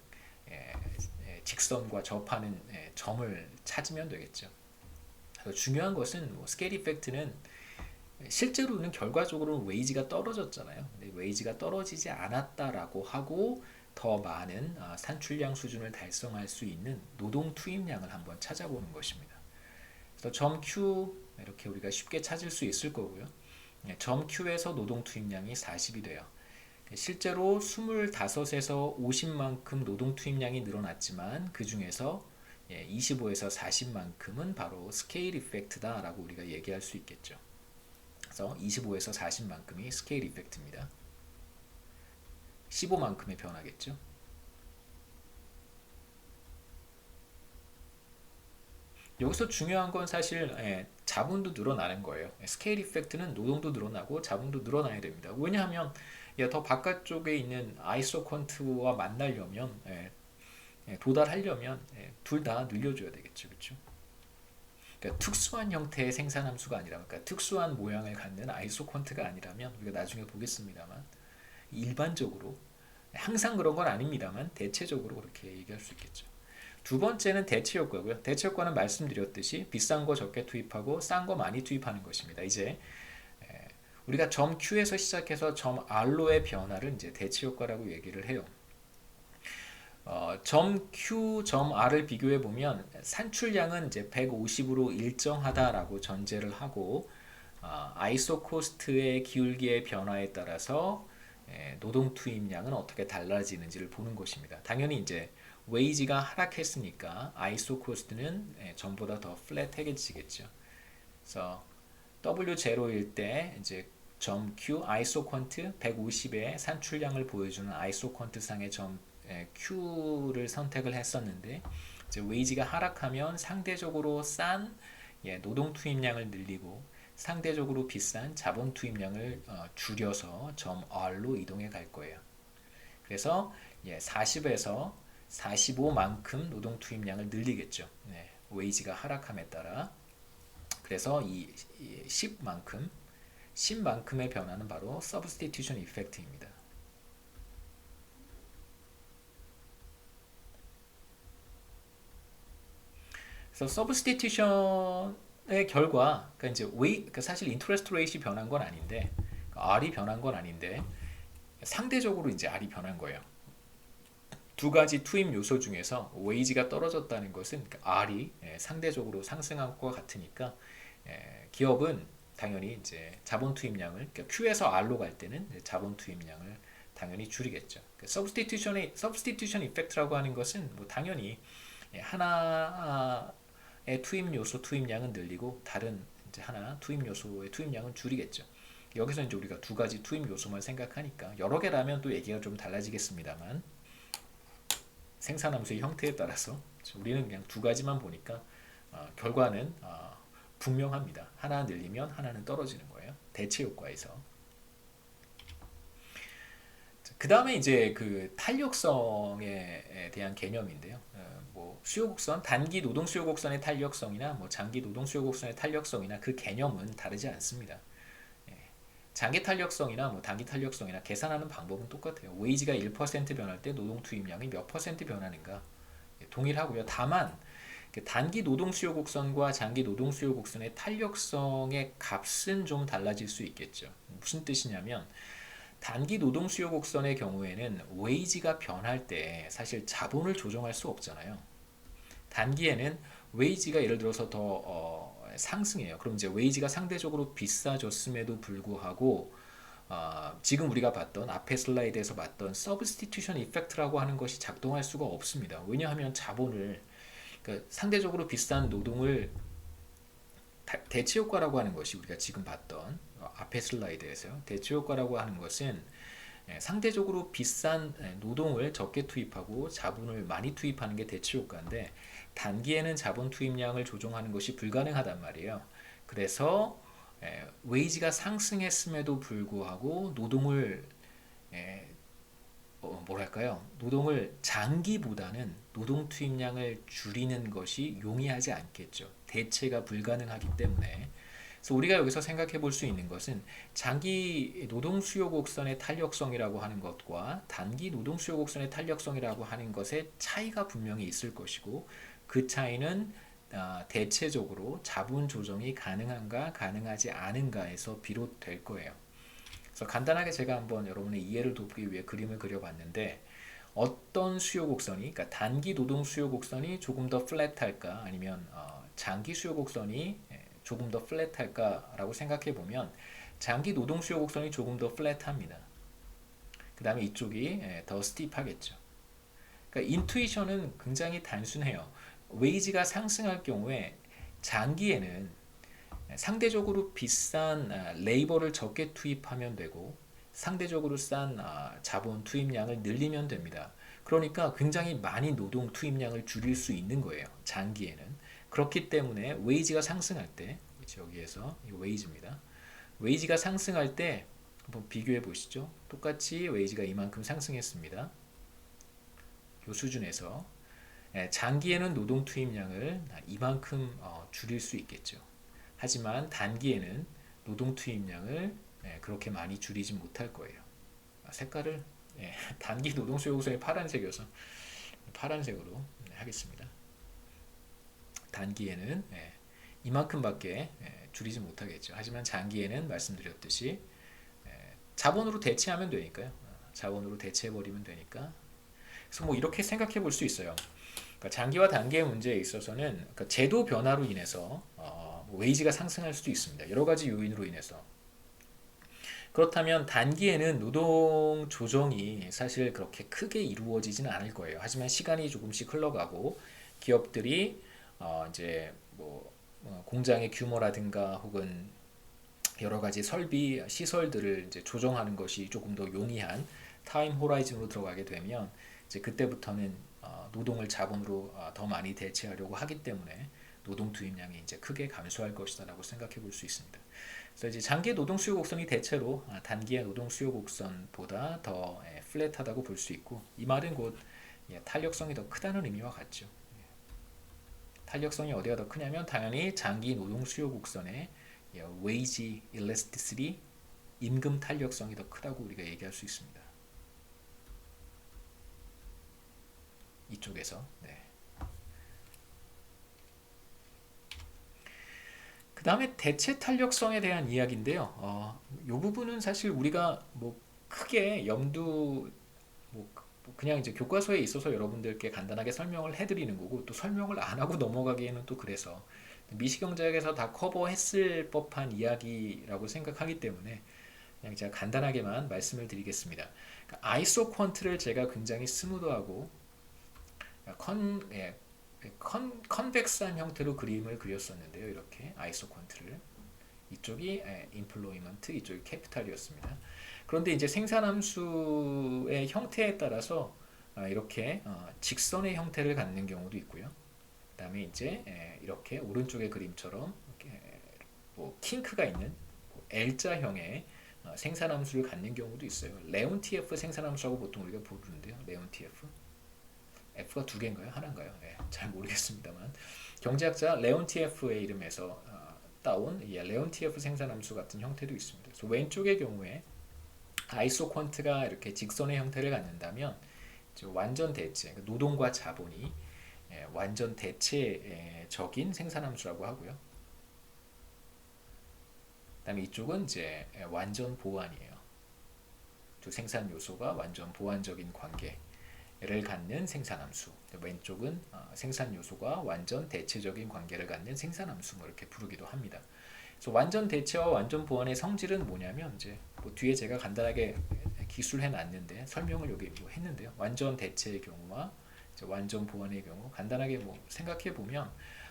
[SPEAKER 1] 직선과 접하는 점을 찾으면 되겠죠. 그래서 중요한 것은 스케일 이펙트는 실제로는 결과적으로는 웨이지가 떨어졌잖아요. 근데 웨이지가 떨어지지 않았다라고 하고 더 많은 산출량 수준을 달성할 수 있는 노동 투입량을 한번 찾아보는 것입니다. 그래서 점 Q 이렇게 우리가 쉽게 찾을 수 있을 거고요. 점 Q에서 노동 투입량이 40이 돼요. 실제로 25에서 50만큼 노동 투입량이 늘어났지만 그 중에서 25에서 40만큼은 바로 스케일 이펙트다라고 우리가 얘기할 수 있겠죠. 그래서 25에서 40만큼이 스케일 이펙트입니다. 15만큼의 변화겠죠. 여기서 중요한 건 사실 자본도 늘어나는 거예요. 스케일 이펙트는 노동도 늘어나고 자본도 늘어나야 됩니다. 왜냐하면 더 바깥쪽에 있는 아이소컨트와 만나려면 도달하려면 둘 다 늘려줘야 되겠죠, 그렇죠? 그러니까 특수한 형태의 생산함수가 아니라, 그러니까 특수한 모양을 갖는 아이소컨트가 아니라면 우리가 나중에 보겠습니다만 일반적으로 항상 그런 건 아닙니다만 대체적으로 그렇게 얘기할 수 있겠죠. 두 번째는 대체 효과고요. 대체 효과는 말씀드렸듯이 비싼 거 적게 투입하고 싼 거 많이 투입하는 것입니다. 이제 우리가 점 Q에서 시작해서 점 R로의 변화를 이제 대체 효과라고 얘기를 해요. 점 Q, 점 R을 비교해 보면 산출량은 이제 150으로 일정하다라고 전제를 하고 아이소 코스트의 기울기의 변화에 따라서 노동 투입량은 어떻게 달라지는지를 보는 것입니다. 당연히 이제 웨이지가 하락했으니까 아이소 코스트는 전보다 더 플랫해지겠죠. 그래서 W0일 때 이제 점 Q 아이소 퀀트 150의 산출량을 보여주는 아이소 퀀트 상의 점 Q를 선택을 했었는데 이제 웨이지가 하락하면 상대적으로 싼 노동 투입량을 늘리고 상대적으로 비싼 자본 투입량을 줄여서 점 R로 이동해 갈 거예요. 그래서 40에서 45만큼 노동 투입량을 늘리겠죠. 웨이지가 하락함에 따라. 그래서 이 10만큼의 변화는 바로 substitution effect입니다. 그래서 substitution의 결과, 그러니까 이제 그러니까 사실 interest rate이 변한 건 아닌데, R이 변한 건 아닌데 상대적으로 이제 R이 변한 거예요. 두 가지 투입 요소 중에서 웨이지가 떨어졌다는 것은 R이 상대적으로 상승한 것과 같으니까 기업은 당연히 이제 자본 투입량을 그러니까 Q에서 R로 갈 때는 자본 투입량을 당연히 줄이겠죠. substitution effect라고 하는 것은 뭐 당연히 하나의 투입 요소 투입량은 늘리고 다른 이제 하나 투입 요소의 투입량은 줄이겠죠. 여기서 이제 우리가 두 가지 투입 요소만 생각하니까 여러 개라면 또 얘기가 좀 달라지겠습니다만 생산함수의 형태에 따라서 우리는 그냥 두 가지만 보니까 결과는 분명합니다. 하나 늘리면 하나는 떨어지는 거예요. 대체 효과에서. 그 다음에 이제 그 탄력성에 대한 개념인데요. 뭐 수요 곡선, 단기 노동 수요 곡선의 탄력성이나 뭐 장기 노동 수요 곡선의 탄력성이나 그 개념은 다르지 않습니다. 장기 탄력성이나 뭐 단기 탄력성이나 계산하는 방법은 똑같아요. 웨이지가 1% 변할 때 노동 투입량이 몇 퍼센트 변하는가 동일하고요. 다만 단기 노동 수요 곡선과 장기 노동 수요 곡선의 탄력성의 값은 좀 달라질 수 있겠죠. 무슨 뜻이냐면 단기 노동 수요 곡선의 경우에는 웨이지가 변할 때 사실 자본을 조정할 수 없잖아요. 단기에는 웨이지가 예를 들어서 더 상승해요. 그럼 이제 웨이지가 상대적으로 비싸졌음에도 불구하고 지금 우리가 봤던 앞에 슬라이드에서 봤던 서브스티튜션 이펙트라고 하는 것이 작동할 수가 없습니다. 왜냐하면 자본을 그러니까 상대적으로 비싼 노동을 대체 효과라고 하는 것이 우리가 지금 봤던 앞에 슬라이드에서요. 대체 효과라고 하는 것은 상대적으로 비싼 노동을 적게 투입하고 자본을 많이 투입하는 게 대체 효과인데 단기에는 자본 투입량을 조정하는 것이 불가능하단 말이에요. 그래서 웨이지가 상승했음에도 불구하고 노동을 뭐랄까요? 노동을 장기보다는 노동 투입량을 줄이는 것이 용이하지 않겠죠. 대체가 불가능하기 때문에. 그래서 우리가 여기서 생각해 볼 수 있는 것은 장기 노동 수요 곡선의 탄력성이라고 하는 것과 단기 노동 수요 곡선의 탄력성이라고 하는 것의 차이가 분명히 있을 것이고 그 차이는 대체적으로 자본 조정이 가능한가 가능하지 않은가에서 비롯될 거예요. 그래서 간단하게 제가 한번 여러분의 이해를 돕기 위해 그림을 그려봤는데 어떤 수요 곡선이, 그러니까 단기 노동 수요 곡선이 조금 더 플랫할까 아니면 장기 수요 곡선이 조금 더 플랫할까라고 생각해 보면 장기 노동 수요 곡선이 조금 더 플랫합니다. 그 다음에 이쪽이 더 스티프하겠죠. 그러니까 인투이션은 굉장히 단순해요. 웨이지가 상승할 경우에 장기에는 상대적으로 비싼 레이버를 적게 투입하면 되고 상대적으로 싼 자본 투입량을 늘리면 됩니다. 그러니까 굉장히 많이 노동 투입량을 줄일 수 있는 거예요. 장기에는. 그렇기 때문에 웨이지가 상승할 때 여기에서 이 웨이지입니다. 웨이지가 상승할 때 한번 비교해 보시죠. 똑같이 웨이지가 이만큼 상승했습니다. 이 수준에서 장기에는 노동 투입량을 이만큼 줄일 수 있겠죠. 하지만 단기에는 노동 투입량을 그렇게 많이 줄이지 못할 거예요. 색깔을 단기 노동 수요 곡선이 파란색이어서 파란색으로 하겠습니다. 단기에는 이만큼밖에 줄이지 못하겠죠. 하지만 장기에는 말씀드렸듯이 자본으로 대체하면 되니까요. 자본으로 대체해버리면 되니까. 그래서 뭐 이렇게 생각해 볼 수 있어요. 그러니까 장기와 단기의 문제에 있어서는 그러니까 제도 변화로 인해서 웨이지가 상승할 수도 있습니다. 여러 가지 요인으로 인해서. 그렇다면 단기에는 노동 조정이 사실 그렇게 크게 이루어지지는 않을 거예요. 하지만 시간이 조금씩 흘러가고 기업들이 이제 뭐 공장의 규모라든가 혹은 여러 가지 설비 시설들을 이제 조정하는 것이 조금 더 용이한 타임 호라이즌으로 들어가게 되면 이제 그때부터는 노동을 자본으로 더 많이 대체하려고 하기 때문에 노동 투입량이 이제 크게 감소할 것이다라고 생각해 볼 수 있습니다. 그래서 이제 장기 노동 수요 곡선이 대체로 단기의 노동 수요 곡선보다 더 플랫하다고 볼 수 있고 이 말은 곧 탄력성이 더 크다는 의미와 같죠. 탄력성이 어디가 더 크냐면 당연히 장기 노동 수요 곡선의 wage elasticity 임금 탄력성이 더 크다고 우리가 얘기할 수 있습니다. 이쪽에서 그 다음에 대체 탄력성에 대한 이야기인데요. 이 부분은 사실 우리가 뭐 크게 그냥 이제 교과서에 있어서 여러분들께 간단하게 설명을 해드리는 거고 또 설명을 안 하고 넘어가기에는 또 그래서 미시경제학에서 다 커버했을 법한 이야기라고 생각하기 때문에 그냥 제가 간단하게만 말씀을 드리겠습니다. 그러니까 아이소 퀀트를 제가 굉장히 스무드하고 컨벡스한 형태로 그림을 그렸었는데요. 이렇게 아이소 퀀트를 이쪽이 인플로이먼트, 이쪽이 캐피탈이었습니다. 그런데 이제 생산함수의 형태에 따라서 이렇게 직선의 형태를 갖는 경우도 있고요. 그 다음에 이제 이렇게 오른쪽의 그림처럼 이렇게 뭐 킹크가 있는 L자형의 생산함수를 갖는 경우도 있어요. 레온TF 생산함수라고 보통 우리가 부르는데요. 레온TF F가 두 개인가요? 하나인가요? 잘 모르겠습니다만 경제학자 레온TF의 이름에서 따온 레온TF 생산함수 같은 형태도 있습니다. 그래서 왼쪽의 경우에 아이소 퀀트가 이렇게 직선의 형태를 갖는다면 완전 대체, 노동과 자본이 완전 대체적인 생산함수라고 하고요. 그다음에 이쪽은 이제 완전 보완이에요. 두 생산 요소가 완전 보완적인 관계를 갖는 생산함수. 왼쪽은 생산 요소가 완전 대체적인 관계를 갖는 생산함수 뭐 이렇게 부르기도 합니다. 그래서 완전 대체와 완전 보완의 성질은 뭐냐면 이제 뭐 뒤에 제가 간단하게 기술해 놨는데 설명을 여기 뭐 했는데요. 완전 대체의 경우와 완전 보완의 경우 간단하게 뭐 생각해 보면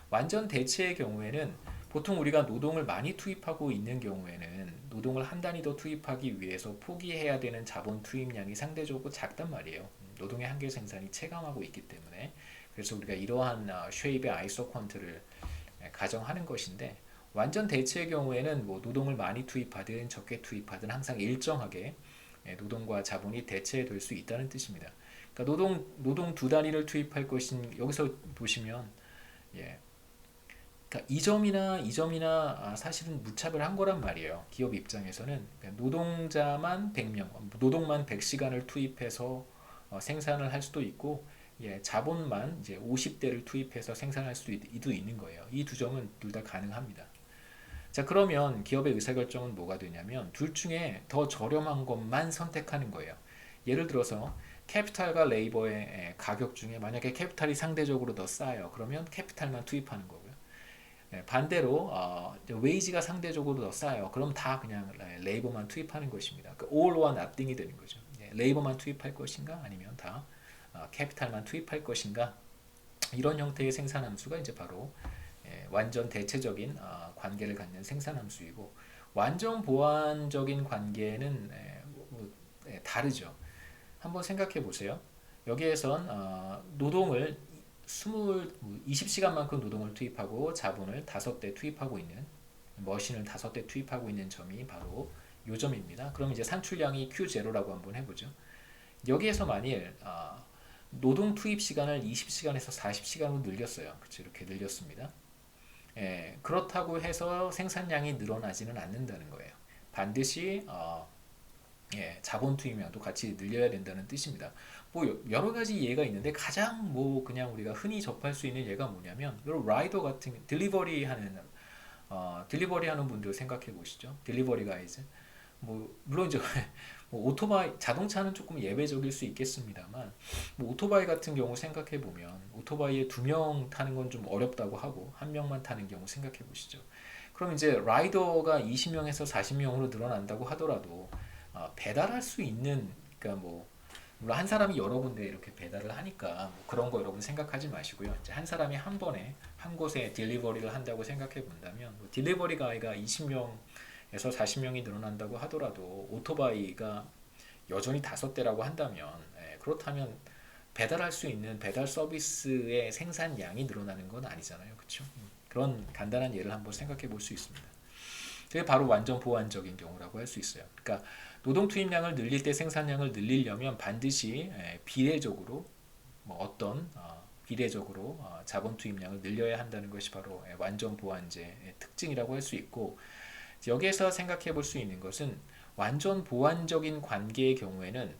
[SPEAKER 1] 완전 대체의 경우에는 보통 우리가 노동을 많이 투입하고 있는 경우에는 노동을 한 단위 더 투입하기 위해서 포기해야 되는 자본 투입량이 상대적으로 작단 말이에요. 노동의 한계 생산이 체감하고 있기 때문에 그래서 우리가 이러한 쉐입의 아이소퀀트를 가정하는 것인데 완전 대체의 경우에는 뭐 노동을 많이 투입하든 적게 투입하든 항상 일정하게 노동과 자본이 대체될 수 있다는 뜻입니다. 그러니까 노동 두 단위를 투입할 것인 여기서 보시면 예, 그러니까 이 점이나 사실은 무차별 한 거란 말이에요. 기업 입장에서는 그러니까 노동자만 100명, 노동만 100시간을 투입해서 생산을 할 수도 있고 자본만 이제 50대를 투입해서 생산할 수도 있는 거예요. 이 두 점은 둘 다 가능합니다. 자, 그러면 기업의 의사결정은 뭐가 되냐면 둘 중에 더 저렴한 것만 선택하는 거예요. 예를 들어서 캐피탈과 레이버의 가격 중에 만약에 캐피탈이 상대적으로 더 싸요. 그러면 캐피탈만 투입하는 거고요. 반대로 웨이지가 상대적으로 더 싸요. 그럼 다 그냥 레이버만 투입하는 것입니다. 그 all or nothing이 되는 거죠. 레이버만 투입할 것인가 아니면 다 캐피탈만 투입할 것인가 이런 형태의 생산함수가 이제 바로 완전 대체적인 관계를 갖는 생산함수이고 완전 보완적인 관계는 다르죠. 한번 생각해 보세요. 여기에선 노동을 20시간만큼 노동을 투입하고 자본을 5대 투입하고 있는 머신을 5대 투입하고 있는 점이 바로 요 점입니다. 그럼 이제 산출량이 Q0라고 한번 해보죠. 여기에서 만일 노동 투입 시간을 20시간에서 40시간으로 늘렸어요. 그렇죠? 이렇게 늘렸습니다. 그렇다고 해서 생산량이 늘어나지는 않는다는 거예요. 반드시 자본 투입량도 같이 늘려야 된다는 뜻입니다. 뭐 여러 가지 예가 있는데 가장 뭐 그냥 우리가 흔히 접할 수 있는 예가 뭐냐면 라이더 같은 딜리버리 하는 분들 생각해 보시죠. 딜리버리 가이즈. 뭐 물론 이제 뭐 오토바이 자동차는 조금 예외적일 수 있겠습니다만 뭐 오토바이 같은 경우 생각해 보면 오토바이에 2명 타는 건 좀 어렵다고 하고 한 명만 타는 경우 생각해 보시죠. 그럼 이제 라이더가 20명에서 40명으로 늘어난다고 하더라도 배달할 수 있는 그러니까 뭐 물론 한 사람이 여러 군데 이렇게 배달을 하니까 뭐 그런 거 여러분 생각하지 마시고요. 이제 한 사람이 한 번에 한 곳에 딜리버리를 한다고 생각해 본다면 뭐 딜리버리 가이가 20명에서 40명이 늘어난다고 하더라도 오토바이가 여전히 5대라고 한다면 그렇다면 배달할 수 있는 배달 서비스의 생산량이 늘어나는 건 아니잖아요. 그렇죠? 그런 간단한 예를 한번 생각해 볼 수 있습니다. 그게 바로 완전 보완적인 경우라고 할 수 있어요. 그러니까 노동 투입량을 늘릴 때 생산량을 늘리려면 반드시 비례적으로 뭐 어떤 비례적으로 자본 투입량을 늘려야 한다는 것이 바로 완전 보완제의 특징이라고 할 수 있고 여기에서 생각해 볼 수 있는 것은 완전 보완적인 관계의 경우에는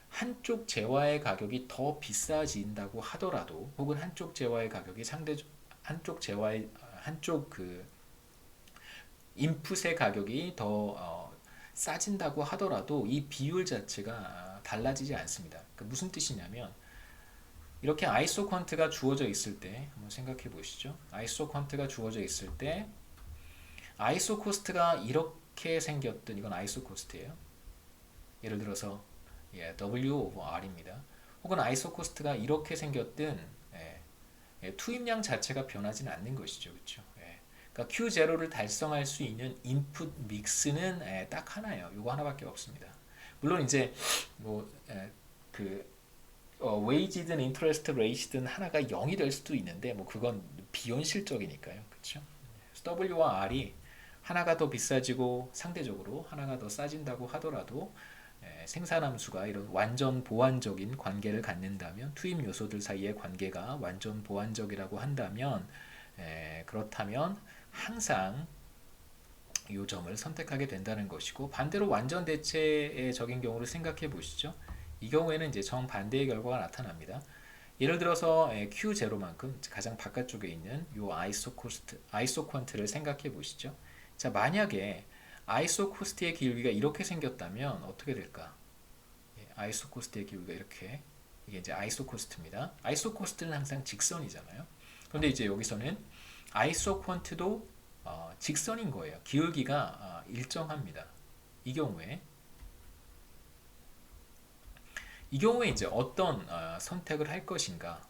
[SPEAKER 1] 한쪽 재화의 가격이 더 비싸진다고 하더라도 혹은 한쪽 재화의 가격이 한쪽 그 인풋의 가격이 더 싸진다고 하더라도 이 비율 자체가 달라지지 않습니다. 그러니까 무슨 뜻이냐면 이렇게 아이소 퀀트가 주어져 있을 때 한번 생각해 보시죠. 아이소 퀀트가 주어져 있을 때 아이소 코스트가 이렇게 생겼든 이건 아이소 코스트예요. 예를 들어서 W over R입니다. 혹은 아이소 코스트가 이렇게 생겼든 투입량 자체가 변하지는 않는 것이죠. 그렇죠? 그러니까 Q0를 달성할 수 있는 인풋 믹스는 딱 하나예요. 이거 하나밖에 없습니다. 물론 이제 웨이지든 인터레스트 레이시든 하나가 0이 될 수도 있는데 뭐 그건 비현실적이니까요. 그렇죠? W와 R이 하나가 더 비싸지고 상대적으로 하나가 더 싸진다고 하더라도 생산함수가 이런 완전 보완적인 관계를 갖는다면 투입 요소들 사이의 관계가 완전 보완적이라고 한다면 그렇다면 항상 이 점을 선택하게 된다는 것이고 반대로 완전 대체적인 경우를 생각해 보시죠. 이 경우에는 이제 정반대의 결과가 나타납니다. 예를 들어서 Q0만큼 가장 바깥쪽에 있는 요 아이소콘트를 생각해 보시죠. 자, 만약에 아이소코스트의 기울기가 이렇게 생겼다면 어떻게 될까? 아이소코스트의 기울기가 이렇게, 이게 이제 아이소코스트입니다. 아이소코스트는 항상 직선이잖아요. 그런데 이제 여기서는 아이소콘트도 직선인 거예요. 기울기가 일정합니다. 이 경우에 이제 어떤 선택을 할 것인가?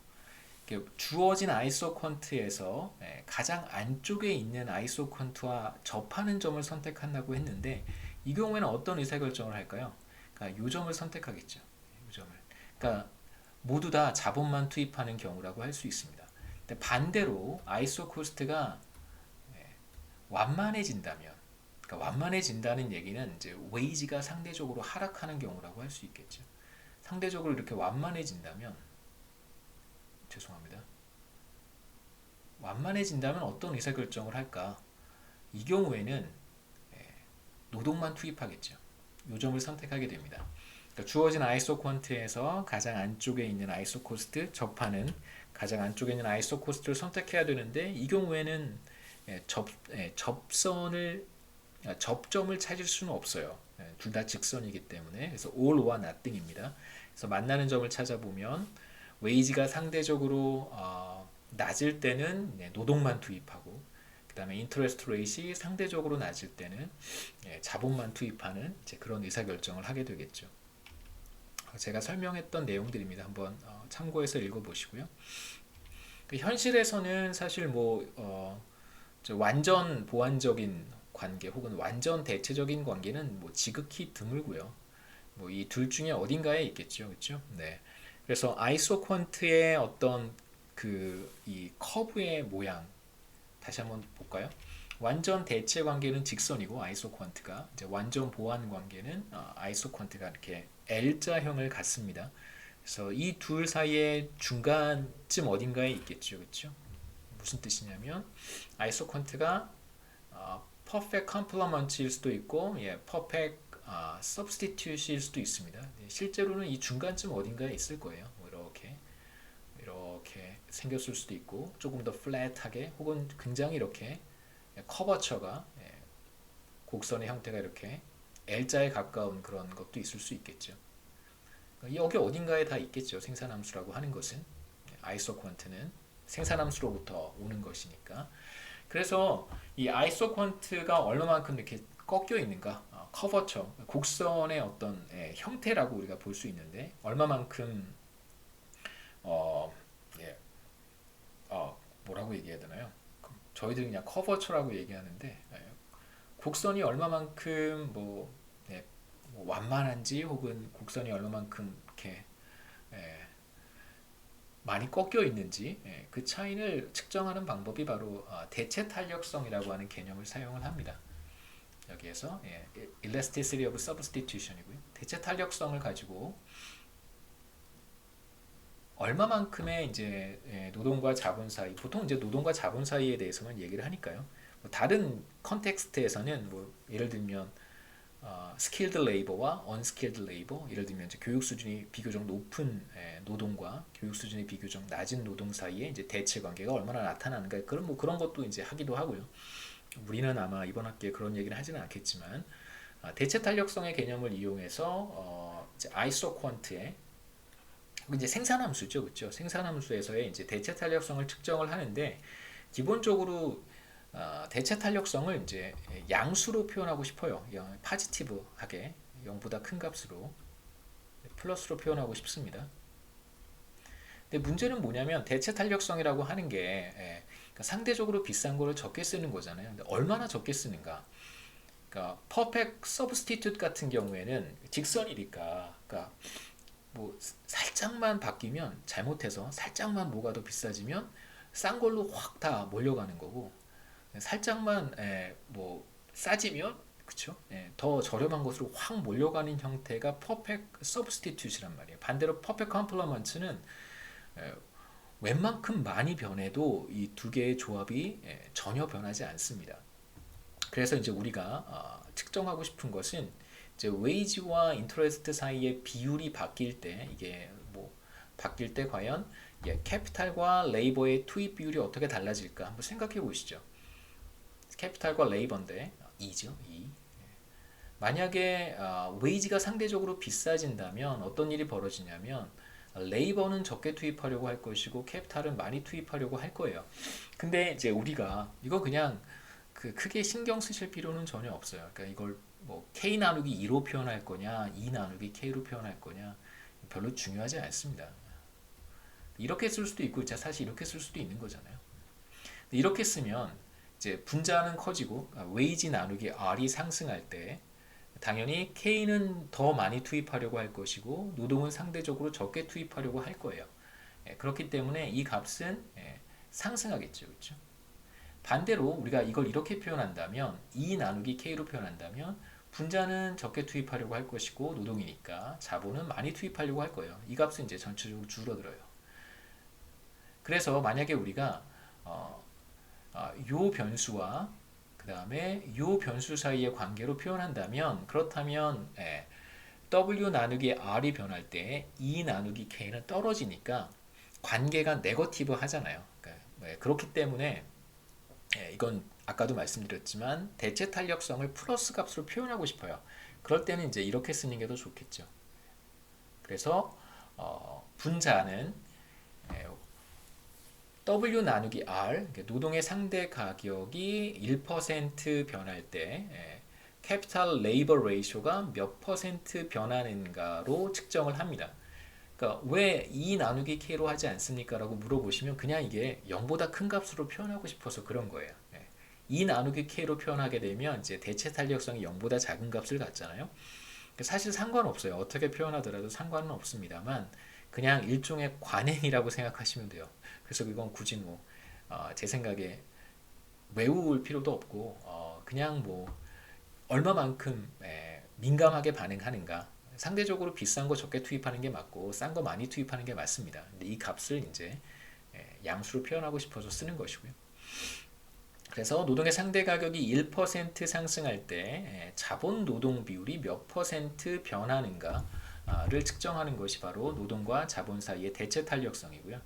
[SPEAKER 1] 주어진 아이소컨트에서 가장 안쪽에 있는 아이소컨트와 접하는 점을 선택한다고 했는데, 이 경우에는 어떤 의사결정을 할까요? 그러니까 이 점을 선택하겠죠. 이 점을. 그러니까 모두 다 자본만 투입하는 경우라고 할 수 있습니다. 근데 반대로 아이소코스트가 완만해진다면, 그러니까 완만해진다는 얘기는 이제 웨이지가 상대적으로 하락하는 경우라고 할 수 있겠죠. 상대적으로 이렇게 완만해진다면, 죄송합니다. 완만해진다면 어떤 의사결정을 할까? 이 경우에는 노동만 투입하겠죠. 요점을 선택하게 됩니다. 그러니까 주어진 아이소콘트에서 가장 안쪽에 있는 아이소코스트 접하는 가장 안쪽에 있는 아이소코스트를 선택해야 되는데, 이 경우에는 접점을 찾을 수는 없어요. 둘 다 직선이기 때문에. 그래서 all와 nothing입니다. 그래서 만나는 점을 찾아보면 웨이지가 상대적으로 낮을 때는 노동만 투입하고, 그 다음에 인터레스트 레이트이 상대적으로 낮을 때는 자본만 투입하는 그런 의사결정을 하게 되겠죠. 제가 설명했던 내용들입니다. 한번 참고해서 읽어보시고요. 현실에서는 사실 완전 보완적인 관계 혹은 완전 대체적인 관계는 지극히 드물고요. 이 둘 중에 어딘가에 있겠죠, 그렇죠? 네. 그래서 아이소퀀트의 어떤 이 커브의 모양 다시 한번 볼까요? 완전 대체 관계는 직선이고 아이소퀀트가, 이제 완전 보완 관계는 아이소퀀트가 이렇게 L자형을 갖습니다. 그래서 이 둘 사이의 중간쯤 어딘가에 있겠죠, 그렇죠? 무슨 뜻이냐면 아이소퀀트가 퍼펙트 컴플리먼트일 수도 있고, 퍼펙트 substitute일 수도 있습니다. 실제로는 이 중간쯤 어딘가에 있을 거예요. 이렇게 생겼을 수도 있고, 조금 더 플랫하게 혹은 굉장히 이렇게 커버처가 곡선의 형태가 이렇게 L자에 가까운 그런 것도 있을 수 있겠죠. 여기 어딘가에 다 있겠죠. 생산함수라고 하는 것은 아이소퀀트는 생산함수로부터 오는 것이니까. 그래서 이 아이소퀀트가 얼마만큼 이렇게 꺾여 있는가, 커버처 곡선의 어떤 형태라고 우리가 볼 수 있는데, 얼마만큼 예, 뭐라고 얘기해야 되나요? 저희들은 그냥 커버처라고 얘기하는데, 곡선이 얼마만큼 완만한지 혹은 곡선이 얼마만큼 이렇게 많이 꺾여 있는지, 그 차이를 측정하는 방법이 바로 대체 탄력성이라고 하는 개념을 사용을 합니다. 여기에서 elasticity of substitution이고요. 대체 탄력성을 가지고 얼마만큼의 이제 노동과 자본 사이, 보통 이제 노동과 자본 사이에 대해서만 얘기를 하니까요. 다른 컨텍스트에서는 예를 들면 skilled labor와 unskilled labor, 예를 들면 이제 교육 수준이 비교적 높은 노동과 교육 수준이 비교적 낮은 노동 사이에 이제 대체 관계가 얼마나 나타나는가, 그런 것도 이제 하기도 하고요. 우리는 아마 이번 학기에 그런 얘기를 하지는 않겠지만, 대체 탄력성의 개념을 이용해서 이제 아이소퀀트의 이제 생산함수죠, 그렇죠? 생산함수에서의 이제 대체 탄력성을 측정을 하는데, 기본적으로 대체 탄력성을 이제 양수로 표현하고 싶어요. 파지티브하게 0보다 큰 값으로 플러스로 표현하고 싶습니다. 근데 문제는 뭐냐면 대체 탄력성이라고 하는 게 그러니까 상대적으로 비싼 거를 적게 쓰는 거잖아요. 근데 얼마나 적게 쓰는가? 그러니까 퍼펙트 서브스티튜트 같은 경우에는 직선이니까, 그러니까 살짝만 바뀌면, 잘못해서 살짝만 뭐가 더 비싸지면 싼 걸로 확 다 몰려가는 거고, 살짝만 싸지면, 그쵸? 더 저렴한 것으로 확 몰려가는 형태가 퍼펙트 서브스티튜트란 말이에요. 반대로 퍼펙트 컴플리먼트는 웬만큼 많이 변해도 이 두 개의 조합이 전혀 변하지 않습니다. 그래서 이제 우리가 측정하고 싶은 것은 이제 웨이지와 인터레스트 사이의 비율이 바뀔 때, 이게 바뀔 때 과연 캐피탈과 레이버의 투입 비율이 어떻게 달라질까 한번 생각해 보시죠. 캐피탈과 레이버인데 2죠. 2. 만약에 웨이지가 상대적으로 비싸진다면 어떤 일이 벌어지냐면 레이버는 적게 투입하려고 할 것이고 캐피탈은 많이 투입하려고 할 거예요. 근데 이제 우리가 이거 그냥 크게 신경 쓰실 필요는 전혀 없어요. 그러니까 이걸 뭐 K 나누기 2로 표현할 거냐, 2 나누기 K로 표현할 거냐 별로 중요하지 않습니다. 이렇게 쓸 수도 있고, 사실 이렇게 쓸 수도 있는 거잖아요. 이렇게 쓰면 이제 분자는 커지고 웨이지 나누기 R이 상승할 때 당연히 K는 더 많이 투입하려고 할 것이고 노동은 상대적으로 적게 투입하려고 할 거예요. 그렇기 때문에 이 값은 상승하겠죠. 그렇죠? 반대로 우리가 이걸 이렇게 표현한다면 2 나누기 K로 표현한다면 분자는 적게 투입하려고 할 것이고 노동이니까 자본은 많이 투입하려고 할 거예요. 이 값은 이제 전체적으로 줄어들어요. 그래서 만약에 우리가 요 변수와 그 다음에 요 변수 사이의 관계로 표현한다면 그렇다면 W 나누기 R이 변할 때 E 나누기 K는 떨어지니까 관계가 네거티브 하잖아요. 그러니까 그렇기 때문에 이건 아까도 말씀드렸지만 대체 탄력성을 플러스 값으로 표현하고 싶어요. 그럴 때는 이제 이렇게 쓰는 게 더 좋겠죠. 그래서 분자는 W 나누기 R, 노동의 상대 가격이 1% 변할 때 캐피탈 레이버 레이쇼가 몇 퍼센트 변하는가로 측정을 합니다. 그러니까 왜 2 나누기 K로 하지 않습니까? 라고 물어보시면 그냥 이게 0보다 큰 값으로 표현하고 싶어서 그런 거예요. 2 나누기 K로 표현하게 되면 이제 대체 탄력성이 0보다 작은 값을 갖잖아요. 사실 상관없어요. 어떻게 표현하더라도 상관은 없습니다만 그냥 일종의 관행이라고 생각하시면 돼요. 그래서 이건 굳이 제 생각에 외울 필요도 없고 그냥 얼마만큼 민감하게 반응하는가 상대적으로 비싼 거 적게 투입하는 게 맞고 싼 거 많이 투입하는 게 맞습니다. 근데 이 값을 이제 양수로 표현하고 싶어서 쓰는 것이고요. 그래서 노동의 상대 가격이 1% 상승할 때 자본 노동 비율이 몇 퍼센트 변하는가를 측정하는 것이 바로 노동과 자본 사이의 대체 탄력성이고요.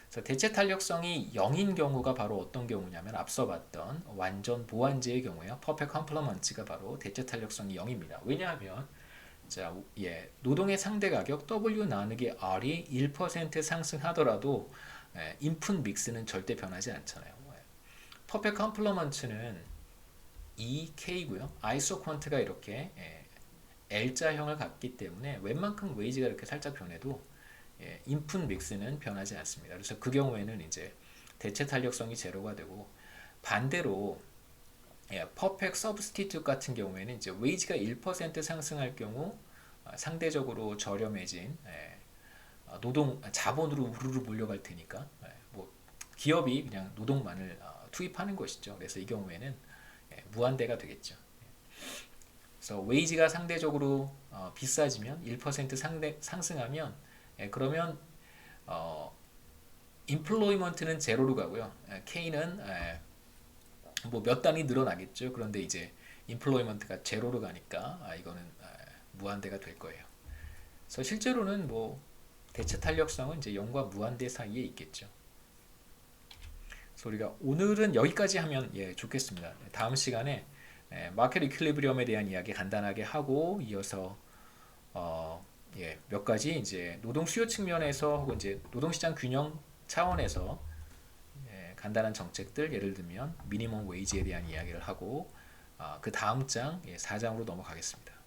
[SPEAKER 1] 그래서 대체 탄력성이 0인 경우가 바로 어떤 경우냐면 앞서 봤던 완전 보완제의 경우에요. 퍼펙트 컴플리먼트가 바로 대체 탄력성이 0입니다. 왜냐하면 노동의 상대 가격 W 나누기 R이 1% 상승하더라도 인풋 믹스는 절대 변하지 않잖아요. 퍼펙트 컴플리먼트는 2K고요. 아이소 퀀트가 이렇게 L자형을 갖기 때문에 웬만큼 웨이지가 이렇게 살짝 변해도 인풋 믹스는 변하지 않습니다. 그래서 그 경우에는 이제 대체 탄력성이 제로가 되고 반대로 퍼펙트 서브스티튜트 같은 경우에는 이제 웨이지가 1% 상승할 경우 상대적으로 저렴해진 노동 자본으로 우르르 몰려갈 테니까 기업이 그냥 노동만을 투입하는 것이죠. 그래서 이 경우에는 무한대가 되겠죠. 그래서 웨이지가 상대적으로 비싸지면 1% 상승하면 그러면 인플로이먼트는 제로로 가고요. K는 몇 단위 늘어나겠죠. 그런데 이제 인플로이먼트가 제로로 가니까 이거는 무한대가 될 거예요. 그래서 실제로는 대체 탄력성은 이제 0과 무한대 사이에 있겠죠. 그래서 우리가 오늘은 여기까지 하면 좋겠습니다. 다음 시간에 마켓 이퀄리브리엄에 대한 이야기 간단하게 하고 이어서 몇 가지 이제 노동 수요 측면에서 혹은 이제 노동시장 균형 차원에서 간단한 정책들 예를 들면 미니멈 웨이지에 대한 이야기를 하고 그 다음 장 4장으로 넘어가겠습니다.